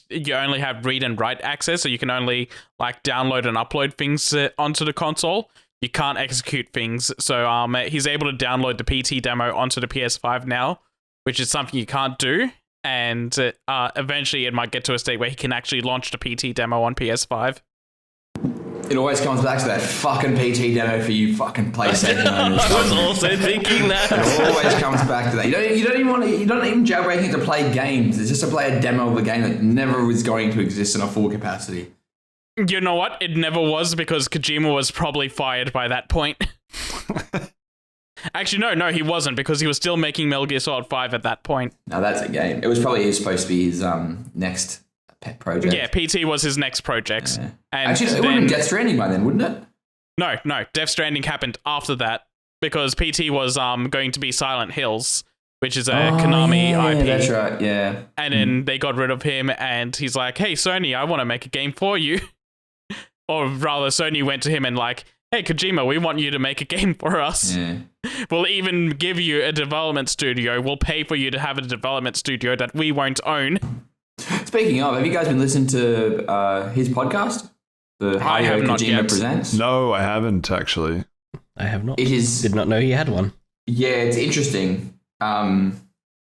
have read and write access, so you can only like download and upload things onto the console. You can't execute things. So he's able to download the PT demo onto the PS5 now, which is something you can't do. And eventually it might get to a state where he can actually launch the PT demo on PS5. It always comes back to that fucking PT demo for you fucking PlayStation owners. I was also thinking that. It always comes back to that. You don't even jailbreak it to play games. It's just to play a demo of a game that never was going to exist in a full capacity. You know what? It never was, because Kojima was probably fired by that point. Actually, no, he wasn't, because he was still making Metal Gear Solid 5 at that point. No, that's a game. It was probably supposed to be his next pet project. Yeah, PT was his next project. Yeah. And actually, it would have been Death Stranding by then, wouldn't it? No. Death Stranding happened after that, because PT was going to be Silent Hills, which is a Konami IP. That's right, yeah. And then they got rid of him, and he's like, hey, Sony, I want to make a game for you. Or rather, Sony went to him and like, hey, Kojima, we want you to make a game for us. Yeah. We'll even give you a development studio. We'll pay for you to have a development studio that we won't own. Speaking of, have you guys been listening to his podcast? The I have Hideo not Kojima yet. Presents? No, I haven't actually. I have not. It is. Did not know he had one. Yeah, it's interesting.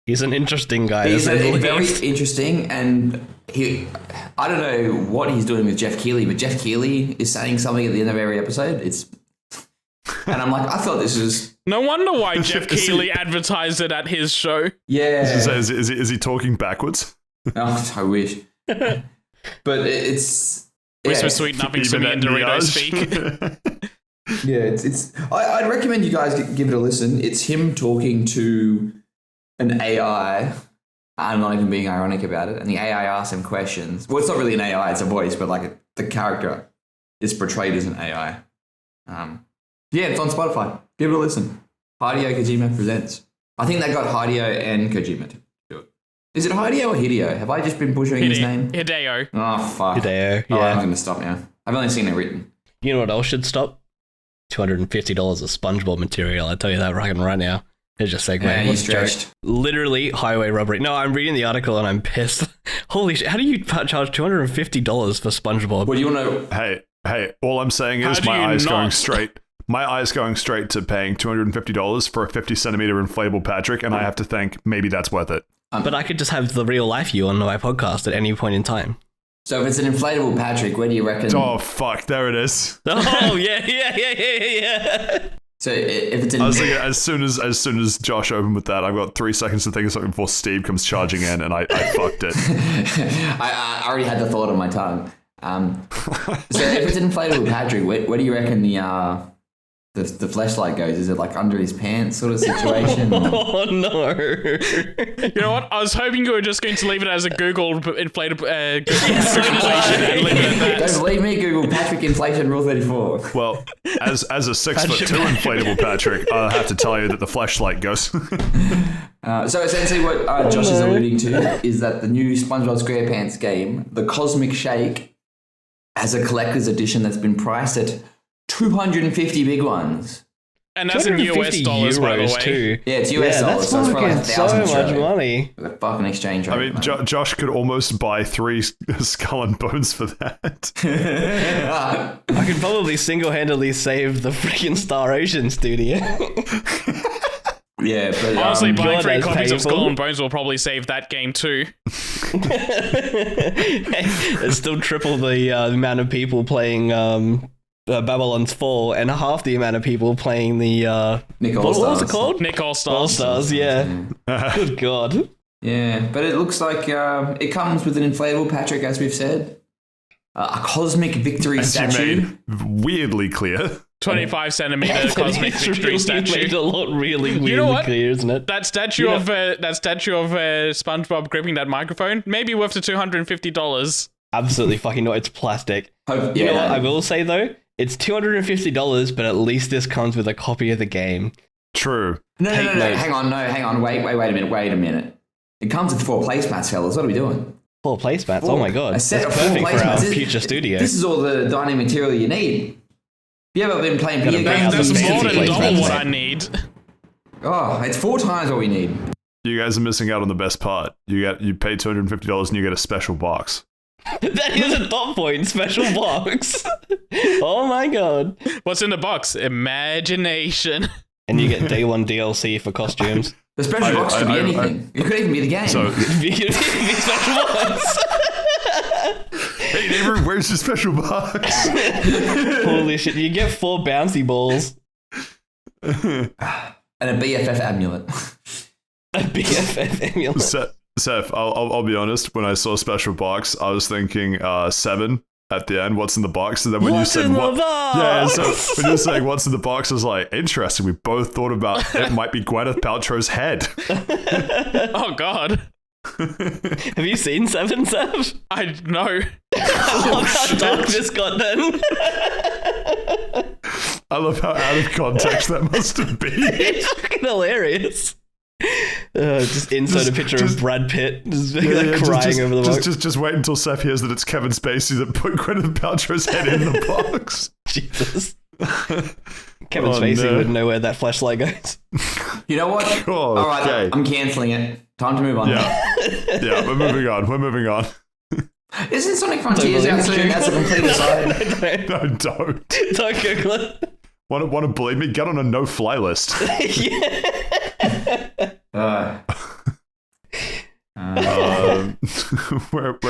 He's an interesting guy. He's to say the very least. interesting, and I don't know what he's doing with Jeff Keighley, but Jeff Keighley is saying something at the end of every episode. And I'm like, I thought this was... No wonder why Jeff Keighley advertised it at his show. Yeah. Is he talking backwards? Oh, I wish. But it's... Whisper sweet nothings to me in Dorito speak. Yeah, I'd recommend you guys give it a listen. It's him talking to an AI. I'm not even being ironic about it. And the AI asks him questions. Well, it's not really an AI, it's a voice, but like the character is portrayed as an AI. Yeah, it's on Spotify. Give it a listen. Hideo Kojima Presents. I think they got Hideo and Kojima to do it. Is it Hideo or Hideo? Have I just been butchering his name? Hideo. Oh, fuck. Hideo, Oh, yeah. I'm going to stop now. I've only seen it written. You know what else should stop? $250 of SpongeBob material. I tell you that right now. It's just segue. Yeah, you What's the joke? stretched. Literally highway robbery. No, I'm reading the article and I'm pissed. Holy shit! How do you charge $250 for SpongeBob? What do you want to... Hey, all I'm saying How is do my you eyes not? going straight. My eyes going straight to paying $250 for a 50-centimeter inflatable Patrick, and I have to think maybe that's worth it. But I could just have the real life you on my podcast at any point in time. So if it's an inflatable Patrick, where do you reckon... Oh fuck! There it is. Oh yeah. So if it's an... I was thinking as soon as Josh opened with that, I've got 3 seconds to think of something before Steve comes charging in, and I fucked it. I already had the thought on my tongue. So if it's an inflatable Patrick, where do you reckon the fleshlight goes? Is it like under his pants sort of situation? Oh no! You know what? I was hoping you were just going to leave it as a Google inflatable inflation and leave it at Don't that. believe me, Google Patrick inflation rule 34. Well, as a 6'2" inflatable Patrick, I'll have to tell you that the fleshlight goes. So essentially what Josh is alluding to is that the new SpongeBob SquarePants game, the Cosmic Shake, has a collector's edition that's been priced at 250 big ones. And that's in US dollars, by the way. Too. Yeah, it's US dollars, That's so it's probably like fucking 1,000 so much Australian. money. The fucking exchange rate. I mean, Josh could almost buy 3 skull and bones for that. I could probably single-handedly save the freaking Star Ocean studio. Yeah, but Honestly, buying God, 3 that's copies of painful. Skull and Bones will probably save that game too. It's still triple the amount of people playing Babylon's Fall and half the amount of people playing the Nick what was All-Stars. it called? Nick All All-Stars. Stars, yeah. Good God. Yeah, but it looks like it comes with an inflatable Patrick, as we've said. A cosmic victory As you statue. made weirdly clear. 25 centimeter cosmic It's victory really statue. made a lot really weirdly what? clear, isn't it? That statue of SpongeBob gripping that microphone, maybe worth the $250. Absolutely fucking not. It's plastic. Hope, You know what yeah. I will say though? It's $250, but at least this comes with a copy of the game. True. No, Take notes. hang on. Wait a minute. It comes with 4 placemats, fellas. What are we doing? 4 placemats. Oh my god. A set That's of 4 perfect for our placemats. future studio. This is all the dining material you need. You ever been playing video bring games? out That's the more fancy than placemats. double what I need. Oh, it's 4 times what we need. You guys are missing out on the best part. You pay $250 and you get a special box. That is a top point. Special box. Oh my god. What's in the box? Imagination. And you get day 1 DLC for costumes. The special box could be anything. It could even be the game. So, Special box. hey, neighbor, where's the special box? Holy shit. You get 4 bouncy balls. And a BFF amulet. A BFF amulet. Seth, I'll be honest. When I saw special box, I was thinking 7 at the end. What's in the box? And then when What's you said in the what? box? Yeah, so when you were saying what's in the box, I was like, interesting. We both thought about it might be Gwyneth Paltrow's head. Oh god. Have you seen 7, Seth? I know. I love how dark this got then. I love how out of context that must have been. It's fucking hilarious. Just insert a picture of Brad Pitt just, crying over the box. Just wait until Seth hears that it's Kevin Spacey that put Gwyneth Paltrow's head in the box. Jesus. Kevin Oh, Spacey no. would know where that flashlight goes. You know what? Oh, All right, okay. I'm cancelling it. Time to move on. Yeah, we're moving on. Isn't Sonic Frontiers out soon? That's a complete aside. No, don't. Don't Google it. Want to believe me? Get on a no-fly list. Where are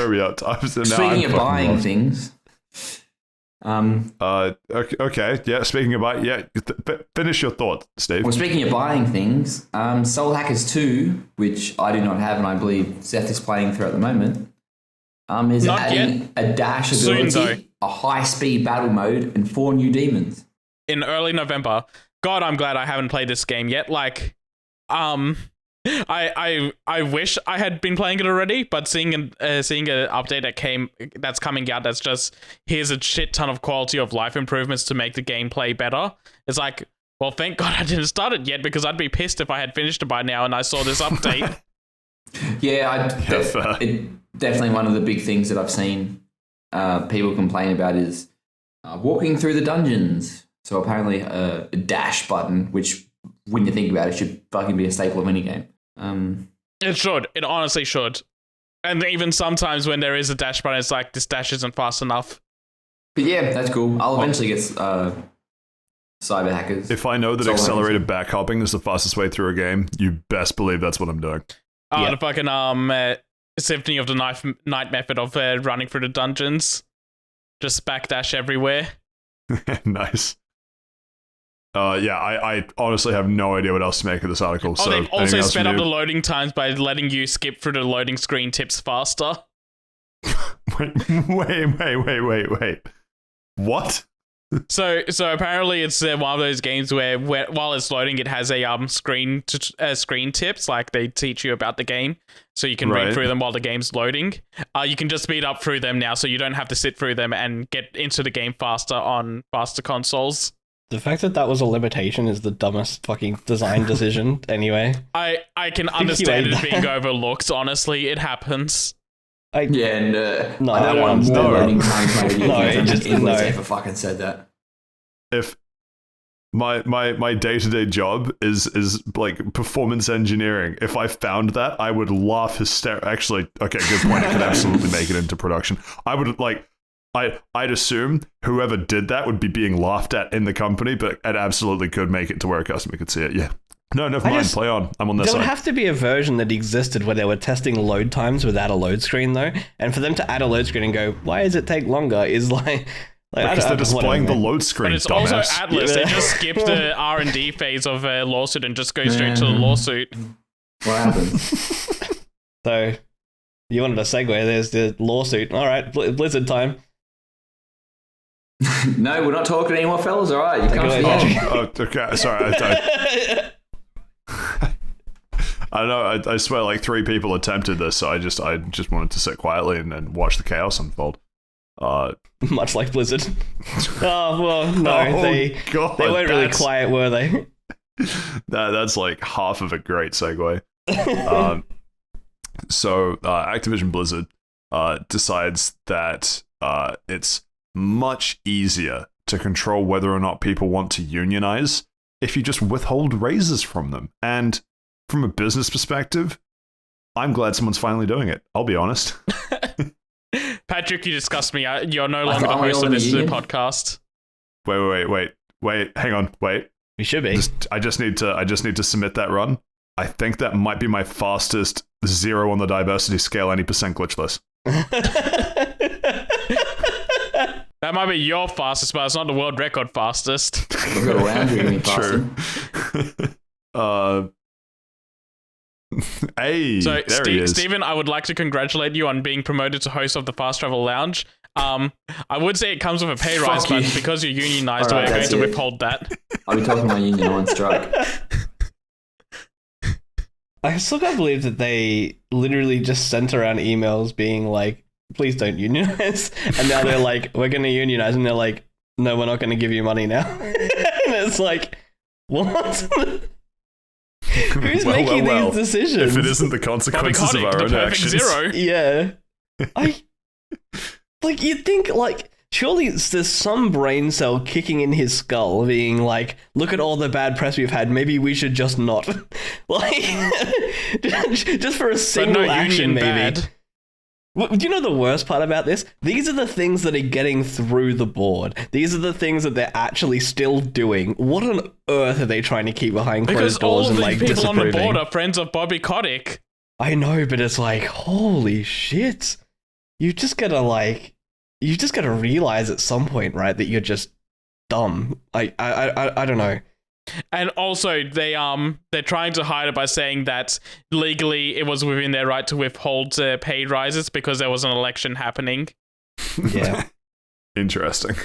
we at? Speaking of buying things. Okay. Yeah. Speaking of buying, yeah. Finish your thought, Steve. Well, speaking of buying things, Soul Hackers 2, which I do not have, and I believe Seth is playing through at the moment, is Not adding a dash ability, Soon, a high-speed battle mode, and 4 new demons. In early November. God, I'm glad I haven't played this game yet. Like, I wish I had been playing it already, but seeing an update that's coming out that's just here's a shit ton of quality of life improvements to make the gameplay better. It's like, well, thank God I didn't start it yet, because I'd be pissed if I had finished it by now and I saw this update. Definitely one of the big things that I've seen people complain about is walking through the dungeons. So apparently a dash button, which when you think about it, should fucking be a staple of any game. It should. It honestly should. And even sometimes when there is a dash button, it's like, this dash isn't fast enough. But yeah, that's cool. I'll eventually get cyber hackers. If I know that accelerated backhopping is the fastest way through a game, you best believe that's what I'm doing. The fucking Symphony of the Night method of running through the dungeons. Just backdash everywhere. Nice. I honestly have no idea what else to make of this article. So they've also sped up the loading times by letting you skip through the loading screen tips faster. Wait. What? So apparently it's one of those games where while it's loading, it has a screen tips, like they teach you about the game, so you can read through them while the game's loading. You can just speed up through them now, so you don't have to sit through them and get into the game faster on faster consoles. The fact that was a limitation is the dumbest fucking design decision anyway. I can understand it being overlooked, honestly. It happens. No, I don't want more loading times. Ever fucking said that. If my day-to-day job is like performance engineering, if I found that, I would laugh hysterically. Actually, okay, good point. It could absolutely make it into production. I would I'd assume whoever did that would be being laughed at in the company, but it absolutely could make it to where a customer could see it. Yeah. No, never mind. Play on. I'm on this side. There would have to be a version that existed where they were testing load times without a load screen, though. And for them to add a load screen and go, why does it take longer, is like because they're displaying the load screen. But it's also Atlas. Yeah. They just skip the R&D phase of a lawsuit and just go straight to the lawsuit. What happened? So, you wanted a segue. There's the lawsuit. All right, Blizzard time. No, we're not talking anymore, fellas. All right, you come to the end. Okay, sorry. I know. I swear, like 3 people attempted this, so I just wanted to sit quietly and watch the chaos unfold. Much like Blizzard. Oh well, no, they weren't really quiet, were they? That's like half of a great segue. So Activision Blizzard decides that it's much easier to control whether or not people want to unionize if you just withhold raises from them. And from a business perspective, I'm glad someone's finally doing it. I'll be honest. Patrick, you disgust me. You're no longer the host of this podcast. Wait. Hang on. Wait. We should be. I just need to submit that run. I think that might be my fastest 0 on the diversity scale, any percent glitchless. That might be your fastest, but it's not the world record fastest. We've got around here, True. Hey, so there he is. Stephen, I would like to congratulate you on being promoted to host of the Fast Travel Lounge. I would say it comes with a pay rise, but because you're unionized, we're going to withhold that. I'll be talking my union on strike. I still can't believe that they literally just sent around emails being like, please don't unionize. And now they're like, we're going to unionize. And they're like, no, we're not going to give you money now. And it's like, what? Who's making these decisions? If it isn't the consequences of our own actions. Zero. Yeah. You'd think, surely there's some brain cell kicking in his skull being like, look at all the bad press we've had, maybe we should just not. Just for a single action, maybe. Bad. Do you know the worst part about this? These are the things that are getting through the board. These are the things that they're actually still doing. What on earth are they trying to keep behind closed doors and like people on the disapproving? board are friends of Bobby Kotick. I know, but it's like, holy shit. You just gotta realize at some point, right, that you're just dumb. I don't know. And also, they're trying to hide it by saying that legally it was within their right to withhold pay rises because there was an election happening. Yeah. Interesting.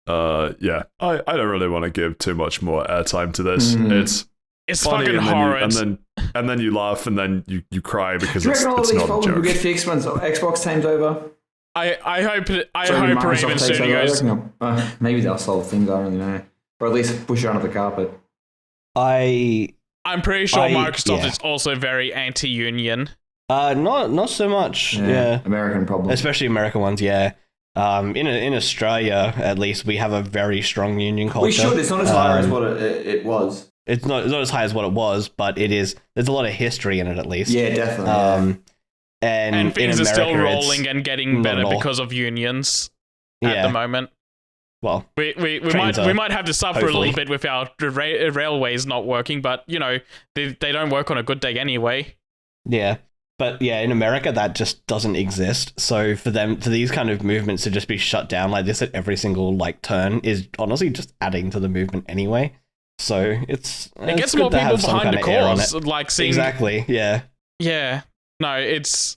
Yeah. I don't really want to give too much more airtime to this. It's funny, fucking horrid. And then you laugh and then you cry because Do you it's reckon all not these a problems will joke. get fixed once Xbox tames over? I hope Microsoft Raven takes Studios. over? Maybe they'll solve things. I don't really know, or at least push it under the carpet. I'm pretty sure Microsoft yeah. is also very anti-union. Not so much. Yeah. American problem. Especially American ones, yeah. In Australia, at least, we have a very strong union culture. We should. It's not as high as what it was. It's not as high as what it was, but it is. There's a lot of history in it, at least. Yeah, definitely. And things in are still America, rolling and getting better because of unions at the moment. Well, we might have to suffer a little bit with our railways not working, but you know they don't work on a good day anyway. Yeah, but yeah, in America that just doesn't exist. So for these kind of movements to just be shut down like this at every single like turn is honestly just adding to the movement anyway. So it gets more people behind the cause, like seeing exactly. Yeah. No, it's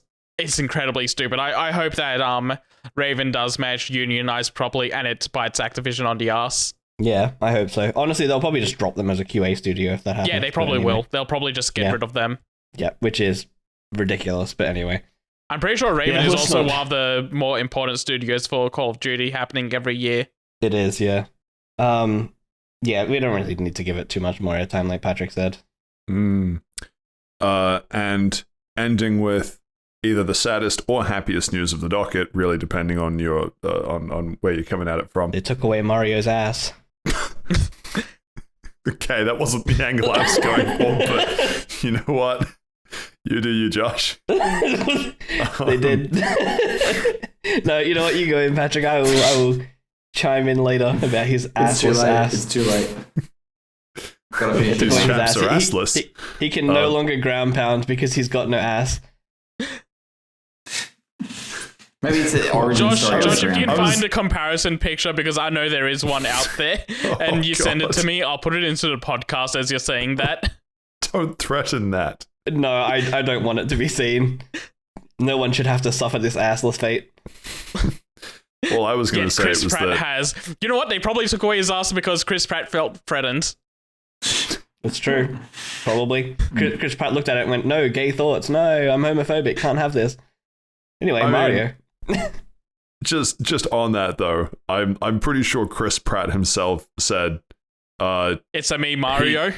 incredibly stupid. I hope that Raven does manage to unionize properly and it bites Activision on the ass. Yeah, I hope so. Honestly, they'll probably just drop them as a QA studio if that happens. Yeah, they probably will. They'll probably just get rid of them. Yeah, which is ridiculous, but anyway. I'm pretty sure Raven is also one of the more important studios for Call of Duty happening every year. It is, yeah. Yeah, we don't really need to give it too much more airtime, like Patrick said. And ending with either the saddest or happiest news of the docket, really depending on your on where you're coming at it from. They took away Mario's ass. Okay, that wasn't the angle I was going for, but you know what? You do you, Josh. They did. No, you know what? You go in, Patrick. I will chime in later about his assless ass. It's too late. Gotta finish These this. chaps are assless. He can no longer ground pound because he's got no ass. Maybe it's an origin story. Josh, if you can find a comparison picture, because I know there is one out there, and you send it to me, I'll put it into the podcast as you're saying that. Don't threaten that. No, I don't want it to be seen. No one should have to suffer this assless fate. Well, I was going to say Chris it was Pratt that. has. You know what? They probably took away his ass because Chris Pratt felt threatened. It's true. Probably. Chris Pratt looked at it and went, no, gay thoughts. No, I'm homophobic. Can't have this. Anyway, Mario. Just on that though, I'm pretty sure Chris Pratt himself said, "It's a me, Mario."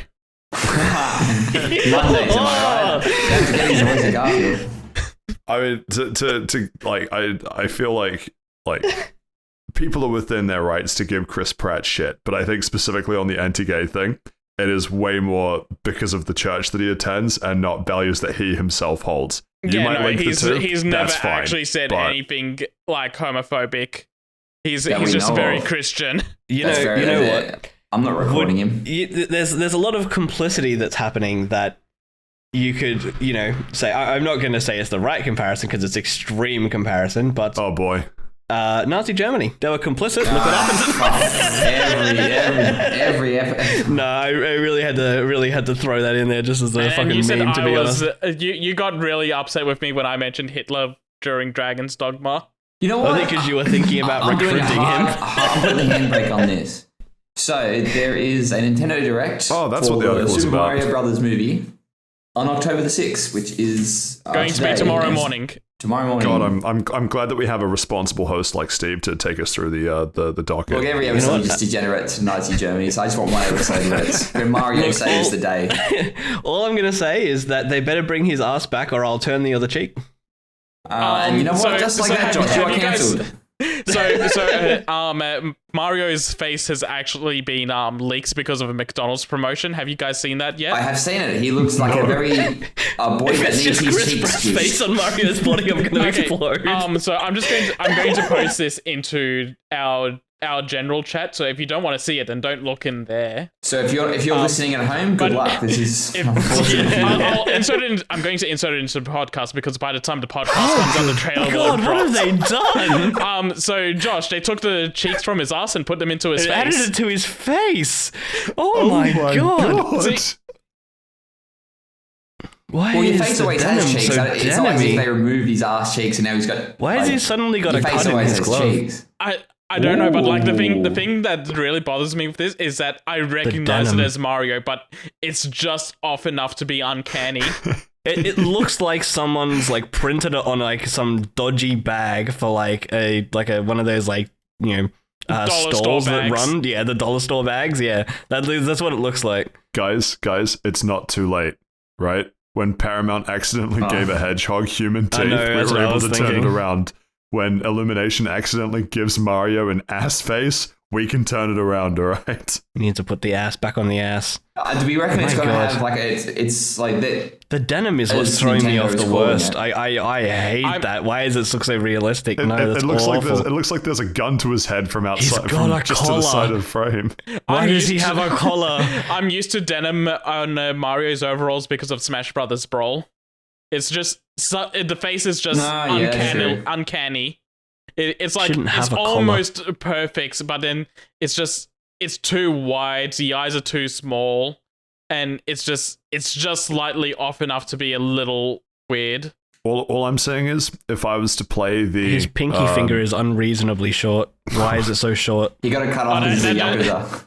Mondays, am I right? That's getting noisy Garfield. I mean, to like, I feel like people are within their rights to give Chris Pratt shit, but I think specifically on the anti-gay thing, it is way more because of the church that he attends and not values that he himself holds. You might link the two. He's never that's fine, actually said anything like homophobic. He's That we just know very of. Christian. You know what? I'm not recording him. There's a lot of complicity that's happening that you could, say. I'm not going to say it's the right comparison because it's extreme comparison, but Oh boy. Nazi Germany, they were complicit. Look what happened. Every episode. No, I really had to throw that in there just as a fucking you said meme. To be honest, you got really upset with me when I mentioned Hitler during Dragon's Dogma. You know what? I think because you were thinking about recruiting him. I'm putting the handbrake on this. So there is a Nintendo Direct Oh, that's for what the article was Super about. Mario Brothers movie on October the 6th, which is Going to be tomorrow morning. Tomorrow morning. God, I'm glad that we have a responsible host like Steve to take us through the docket. Look, every episode just degenerates to Nazi Germany, so I just want one episode where it's when Mario saves the day. All I'm gonna say is that they better bring his ass back, or I'll turn the other cheek. And you know what? Just like that, Josh, you are cancelled. Mario's face has actually been leaked because of a McDonald's promotion. Have you guys seen that yet? I have seen it. He looks like a very boy that needs his cheeks juiced. Face on Mario's body, I'm gonna explode. So I'm going to post this into our general chat. So if you don't want to see it, then don't look in there. So if you're listening at home, good luck. This is unfortunate. I'm going to insert it into the podcast because by the time the podcast comes out, the trailer will God, what have they done? So Josh, they took the cheeks from his ass and put them into his face. Added it to his face. Oh my God. See, Well, your face always has cheeks. It's not as if they removed his ass cheeks and now he's got. Why has he suddenly got a cut in his glove? Cheeks. I don't know, but like the thing that really bothers me with this is that I recognize it as Mario, but it's just off enough to be uncanny. It looks like someone's like printed it on like some dodgy bag for like a one of those like stalls that run. Yeah, the dollar store bags. Yeah, that's what it looks like. Guys, it's not too late, right? When Paramount accidentally gave a hedgehog human teeth, we were able to turn it around. When Illumination accidentally gives Mario an ass face, we can turn it around, alright? We need to put the ass back on the ass. Do we reckon it's going to have like it's like that? The denim is what's throwing me off the worst. I hate that. Why does it look so realistic? It looks awful. It looks like there's a gun to his head from outside, He's got a just collar. to the side of the frame. Why does he have a collar? I'm used to denim on Mario's overalls because of Smash Brothers Brawl. It's just the face is just uncanny. It's like it's almost perfect, but then it's too wide. The eyes are too small, and it's just slightly off enough to be a little weird. All I'm saying is, if I was to play his pinky finger is unreasonably short. Why is it so short? You got to cut off his Yakuza.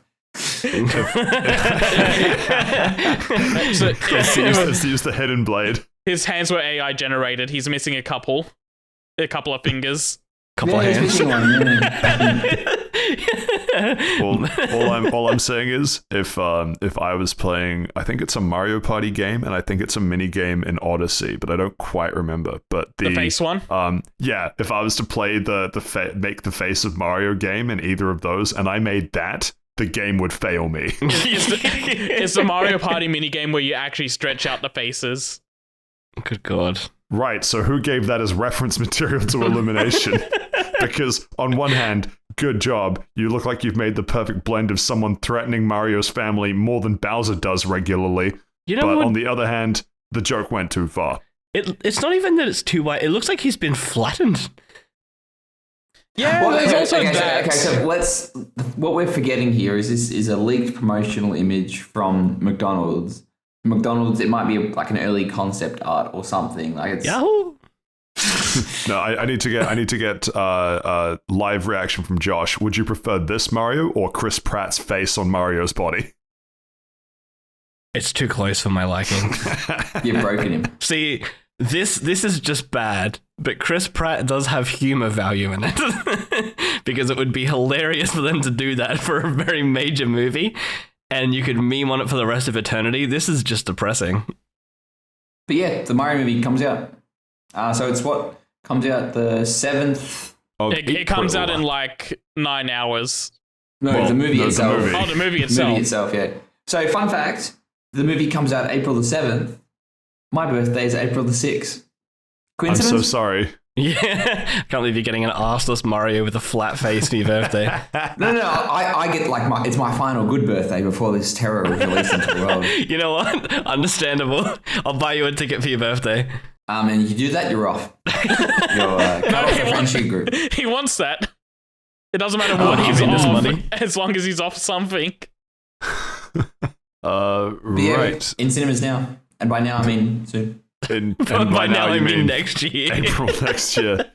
Let's use the hidden blade. His hands were AI generated. He's missing a couple of fingers. Couple of hands. all I'm saying is, if I was playing, I think it's a Mario Party game, and I think it's a mini game in Odyssey, but I don't quite remember. But the face one, if I was to play make the face of Mario game in either of those, and I made that, the game would fail me. It's the Mario Party mini game where you actually stretch out the faces. Good God. Right, so who gave that as reference material to Illumination? Because on one hand, good job, you look like you've made the perfect blend of someone threatening Mario's family more than Bowser does regularly. But on the other hand, the joke went too far. It's not even that it's too wide, it looks like he's been flattened. Yeah, there's also that. So what we're forgetting here is this is a leaked promotional image from McDonald's. It might be like an early concept art or something. Like it's Yahoo! No, I need to get live reaction from Josh. Would you prefer this Mario or Chris Pratt's face on Mario's body? It's too close for my liking. You've broken him. See, this is just bad, but Chris Pratt does have humor value in it. Because it would be hilarious for them to do that for a very major movie. And you could meme on it for the rest of eternity. This is just depressing. But yeah, the Mario movie comes out. So it's what comes out the 7th. It comes out in like 9 hours. The movie itself. The movie itself. The movie itself, yeah. So fun fact, the movie comes out April the 7th. My birthday is April the 6th. Coincidence? I'm so sorry. Yeah, I can't believe you're getting an arseless Mario with a flat face for your birthday. No, I get like it's my final good birthday before this terror is released into the world. You know what? Understandable. I'll buy you a ticket for your birthday. And you do that, you're off. You're cut off the friendship group. He wants that. It doesn't matter what he's off, money. As long as he's off something. Right. In cinemas now, and by now I mean soon. And by now I mean next year. April next year.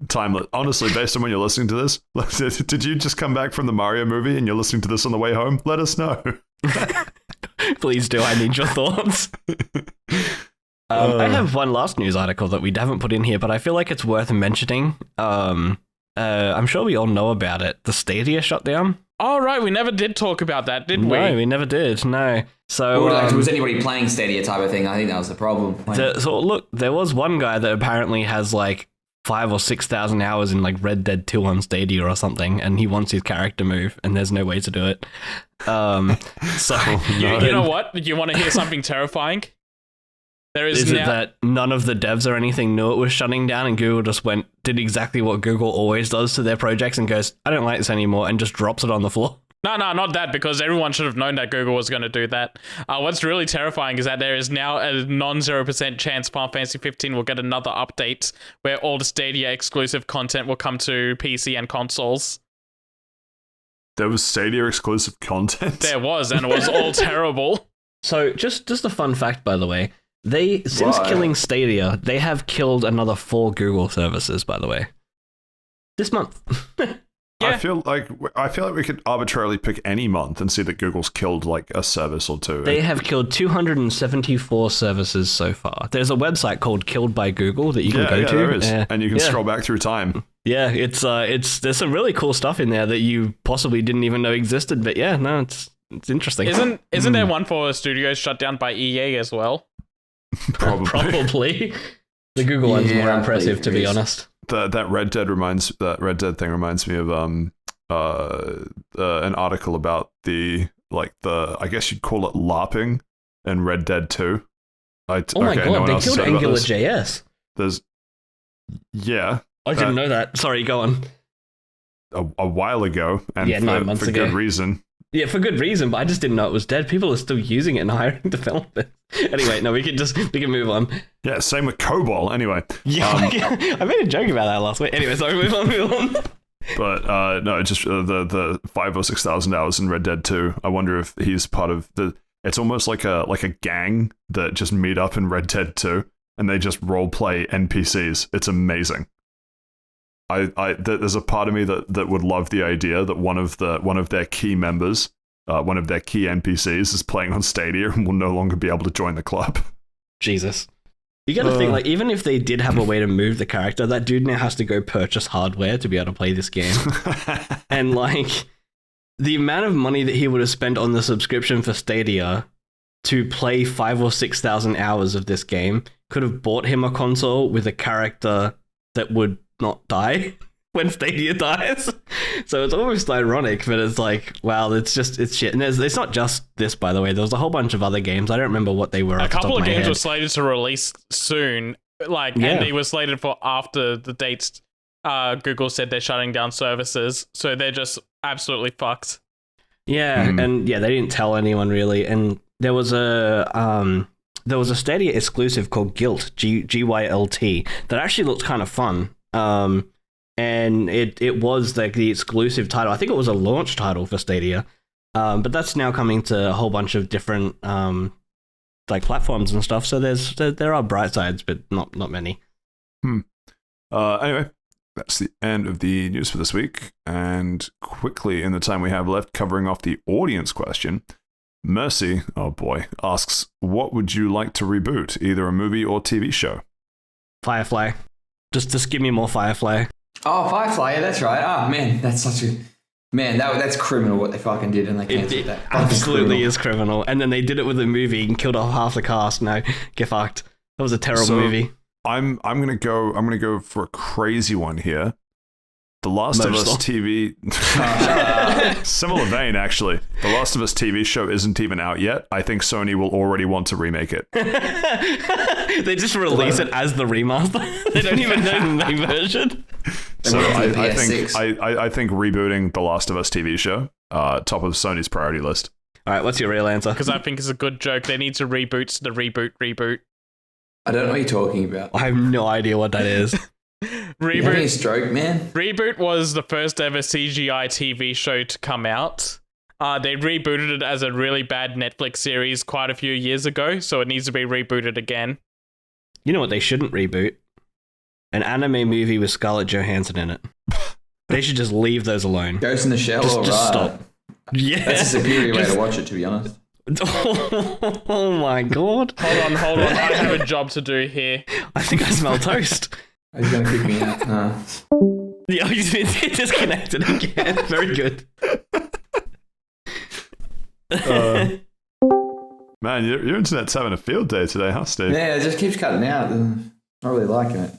Timeless. Honestly, based on when you're listening to this, did you just come back from the Mario movie and you're listening to this on the way home? Let us know. Please do. I need your thoughts. I have one last news article that we haven't put in here, but I feel like it's worth mentioning. I'm sure we all know about it. The Stadia shutdown. Oh, right. We never did talk about that, did we? No, we never did. No. So, was anybody playing Stadia type of thing? I think that was the problem. So look, there was one guy that apparently has like 5 or 6,000 hours in like Red Dead 2 on Stadia or something, and he wants his character move, and there's no way to do it. So you know what? You want to hear something terrifying? There is it that none of the devs or anything knew it was shutting down, and Google just did exactly what Google always does to their projects and goes, I don't like this anymore, and just drops it on the floor? No, not that, because everyone should have known that Google was going to do that. What's really terrifying is that there is now a non-0% chance Final Fantasy 15 will get another update where all the Stadia exclusive content will come to PC and consoles. There was Stadia exclusive content? There was, and it was all terrible. So, just a fun fact, by the way. Since killing Stadia, they have killed another 4 Google services, by the way. This month. Yeah. I feel like we could arbitrarily pick any month and see that Google's killed like a service or two. They have killed 274 services so far. There's a website called Killed by Google that you can go to. There is. And you can scroll back through time. Yeah, it's there's some really cool stuff in there that you possibly didn't even know existed, but yeah, no, it's interesting. Isn't there one for studios shut down by EA as well? Probably. The Google one's more impressive, to be honest. That Red Dead thing reminds me of an article about the I guess you'd call it LARPing in Red Dead 2. My god, they killed AngularJS. I didn't know that. Sorry, go on. A while ago, and 9 months ago. For good reason. Yeah, for good reason, but I just didn't know it was dead. People are still using it and hiring developers. Anyway, no, we can move on. Yeah, same with COBOL. Anyway. Yeah, I made a joke about that last week. Anyway, sorry, move on. But no, just the 5 or 6,000 hours in Red Dead 2. I wonder if he's part of it's almost like a gang that just meet up in Red Dead 2 and they just roleplay NPCs. It's amazing. There's a part of me that would love the idea that one of their key members, one of their key NPCs is playing on Stadia and will no longer be able to join the club. Jesus. You gotta think, like, even if they did have a way to move the character, that dude now has to go purchase hardware to be able to play this game. And, like, the amount of money that he would have spent on the subscription for Stadia to play 5 or 6,000 hours of this game could have bought him a console with a character that would not die when Stadia dies. So it's almost ironic, but it's like, wow, it's shit. And it's not just this, by the way. There was a whole bunch of other games. I don't remember what they were. A couple of games were slated to release soon, and they were slated for after the dates. Google said they're shutting down services, so they're just absolutely fucked. Yeah, and they didn't tell anyone really. And there was a Stadia exclusive called Gylt, Gylt, that actually looked kind of fun. And it was like the exclusive title. I think it was a launch title for Stadia. But that's now coming to a whole bunch of different like platforms and stuff. So there are bright sides, but not many. Anyway, that's the end of the news for this week. And quickly, in the time we have left, covering off the audience question, Mercy, oh boy, asks, what would you like to reboot, either a movie or TV show? Firefly. Just give me more Firefly. Oh, Firefly, yeah, that's right. Oh, man, that's such a... Man, that's criminal what they fucking did, and they cancelled that. Absolutely is criminal. And then they did it with a movie and killed off half the cast. No, get fucked. That was a terrible movie. I'm gonna go for a crazy one here. The Last of Us TV. Similar vein, actually. The Last of Us TV show isn't even out yet. I think Sony will already want to remake it. They just release it as the remaster. They don't even know the main version. So I think rebooting The Last of Us TV show, top of Sony's priority list. All right, what's your real answer? Because I think it's a good joke. They need to reboot the reboot. I don't know what you're talking about. I have no idea what that is. Reboot. Having a stroke, man. Reboot was the first ever CGI TV show to come out. They rebooted it as a really bad Netflix series quite a few years ago, so it needs to be rebooted again. You know what they shouldn't reboot? An anime movie with Scarlett Johansson in it. They should just leave those alone. Ghost in the Shell, just stop. Yeah. That's a superior way to watch it, to be honest. Oh my god. Hold on. I have a job to do here. I think I smell toast. He's going to kick me out. Yeah, he's been disconnected again. Very good. Man, your internet's having a field day today, huh, Steve? Yeah, it just keeps cutting out. I'm not really liking it.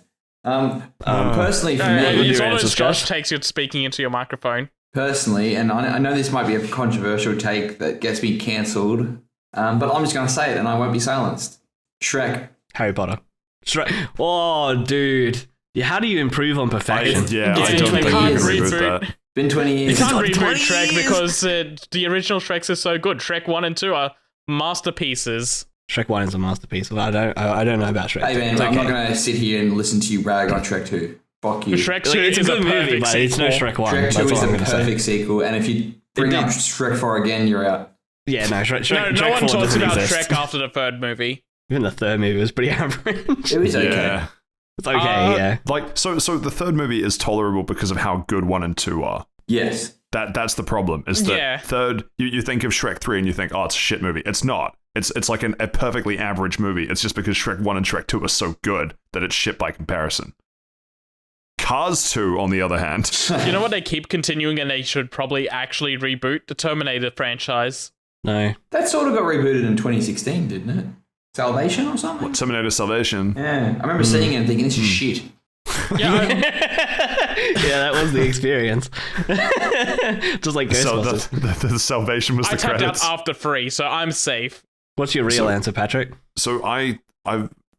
Personally, for me, it's your almost answers, Josh Josh? takes you speaking into your microphone. personally, and I know this might be a controversial take that gets me cancelled, but I'm just going to say it and I won't be silenced. Shrek. Harry Potter. Oh, dude. Yeah, how do you improve on perfection? I don't you think you can't can reboot reboot. that. Been 20 You years. can't It's reboot 20 Shrek years. because the original Shreks are so good. Shrek 1 and 2 are masterpieces. Shrek 1 is a masterpiece. Well, I don't know about Shrek. Hey man, It's I'm not okay. going to sit here and listen to you brag on Shrek 2. Fuck you. Shrek 2 Like, it's a is good a movie, perfect but it's no sequel. Shrek 1. Shrek 2 That's is all I'm the going to say. perfect sequel, and if you bring up did- Shrek 4 again, you're out. Yeah, no, Shrek No Shrek one 4 talks doesn't about exist. Shrek after the third movie. Even the third movie was pretty average. It was okay. Yeah. It's okay, yeah. Like, so the third movie is tolerable because of how good 1 and 2 are. Yes. That's the problem. Is that Yeah. third? You think of Shrek 3 and you think, oh, it's a shit movie. It's not. It's like a perfectly average movie. It's just because Shrek 1 and Shrek 2 are so good that it's shit by comparison. Cars 2, on the other hand, You know what? They keep continuing and they should probably actually reboot the Terminator franchise. No. That sort of got rebooted in 2016, didn't it? Salvation or something? Terminator Salvation. Yeah. I remember seeing it and thinking, this is shit. Yeah, Yeah, that was the experience. Just like So Ghostbusters. the Salvation was I the tapped credits. out after 3, so I'm safe. What's your real So- answer, Patrick? So I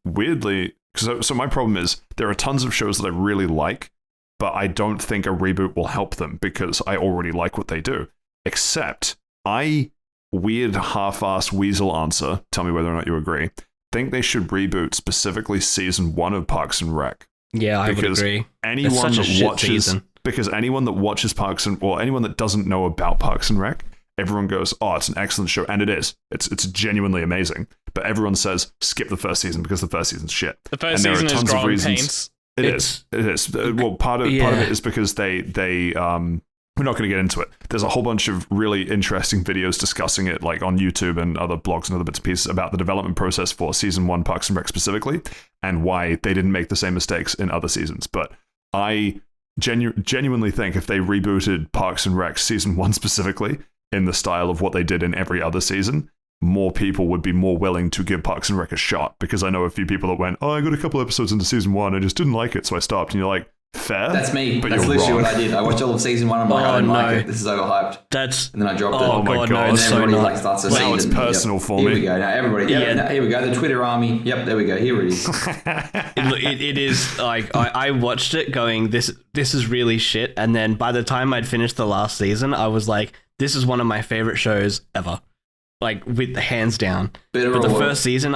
weirdly, so my problem is there are tons of shows that I really like, but I don't think a reboot will help them because I already like what they do. Except weird half-assed weasel answer, tell me whether or not you agree, think they should reboot specifically season 1 of Parks and Rec. Yeah, I would Because agree. Anyone such a that shit watches season. because anyone that watches Parks and or anyone that doesn't know about Parks and Rec, everyone goes, "Oh, it's an excellent show," and it is. It's genuinely amazing. But everyone says skip the first season because the first season's shit. The first And there are season is tons of growing reasons- pains. It It's- is. Well, part of it is because they we're not going to get into it. There's a whole bunch of really interesting videos discussing it, like on YouTube and other blogs and other bits and pieces about the development process for season 1 Parks and Rec specifically, and why they didn't make the same mistakes in other seasons. But I genuinely think if they rebooted Parks and Rec season 1 specifically in the style of what they did in every other season, more people would be more willing to give Parks and Rec a shot. Because I know a few people that went, "Oh, I got a couple episodes into season 1, I just didn't like it, so I stopped." And you're like, fair? That's me. But That's you're literally wrong. what I did. I watched all of season 1. I'm like, I Oh, don't like no. it. This is overhyped. That's And then I dropped oh it. my god, God. no, And it's so everybody not. like starts to Now see it's them. personal for Here me. we go. Now everybody. Yeah. Here we go. The Twitter army. Yep. There we go. Here it is. It is like I watched it going, this is really shit, and then by the time I'd finished the last season, I was like, this is one of my favorite shows ever, like with hands down. Better But the or worse? first season,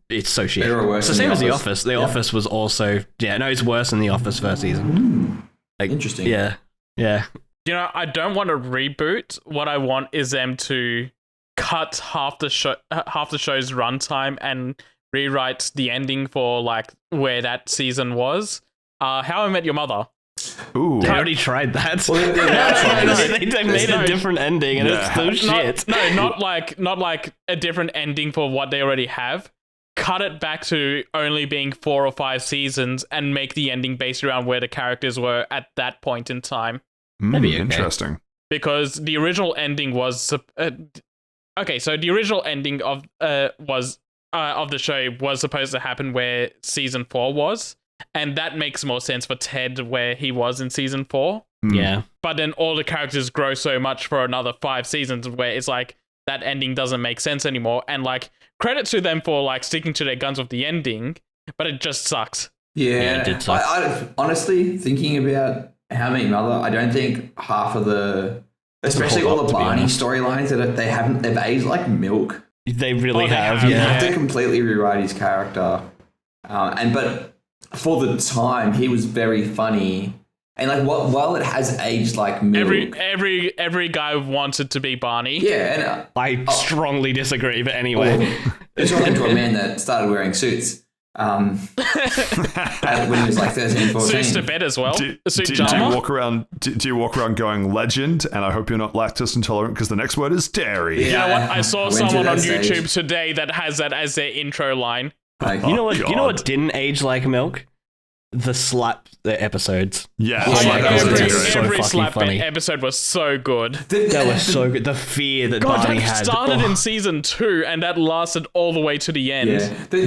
it's so shit. Better or worse It's the than same The as The Office? Office. The Yeah. Office was also it's worse than The Office first season. Like, Interesting. Yeah. You know, I don't want to reboot. What I want is them to cut half the show's runtime and rewrite the ending for like where that season was. How I Met Your Mother. Ooh. They already tried that. Well, They made a different ending, and it's still shit. Not like a different ending for what they already have. Cut it back to only being 4 or 5 seasons and make the ending based around where the characters were at that point in time. That'd be okay. Interesting. Because the original ending was okay. So the original ending of the show was supposed to happen where season 4 was, and that makes more sense for Ted where he was in season 4. Yeah. But then all the characters grow so much for another 5 seasons where it's like that ending doesn't make sense anymore. And like credit to them for like sticking to their guns with the ending, but it just sucks. Yeah. it did suck. I honestly, thinking about How I Met Your Mother, I don't think half of the, especially hold all up, the to be Barney honest. storylines that they've aged like milk. They really Oh, they have, have, You yeah. have to completely rewrite his character, but for the time he was very funny, and like while it has aged like milk, Every guy wanted to be Barney. yeah, and I strongly disagree, but anyway. it's talking to a man that started wearing suits when he was like 13, 14. Suits to bed as well. Do A suit you jumper. walk around? Do you walk around going legend? And I hope you're not lactose intolerant because the next word is dairy. You know what? I saw went through someone that on stage. YouTube today that has that as their intro line. Like, You know what? God. You know what didn't age like milk? the slap episodes. Yeah, Oh my God, every it's so fucking slap funny. episode was so good. That was so good. The fear that God, Barney that had. started Oh, in season 2 and that lasted all the way to the end.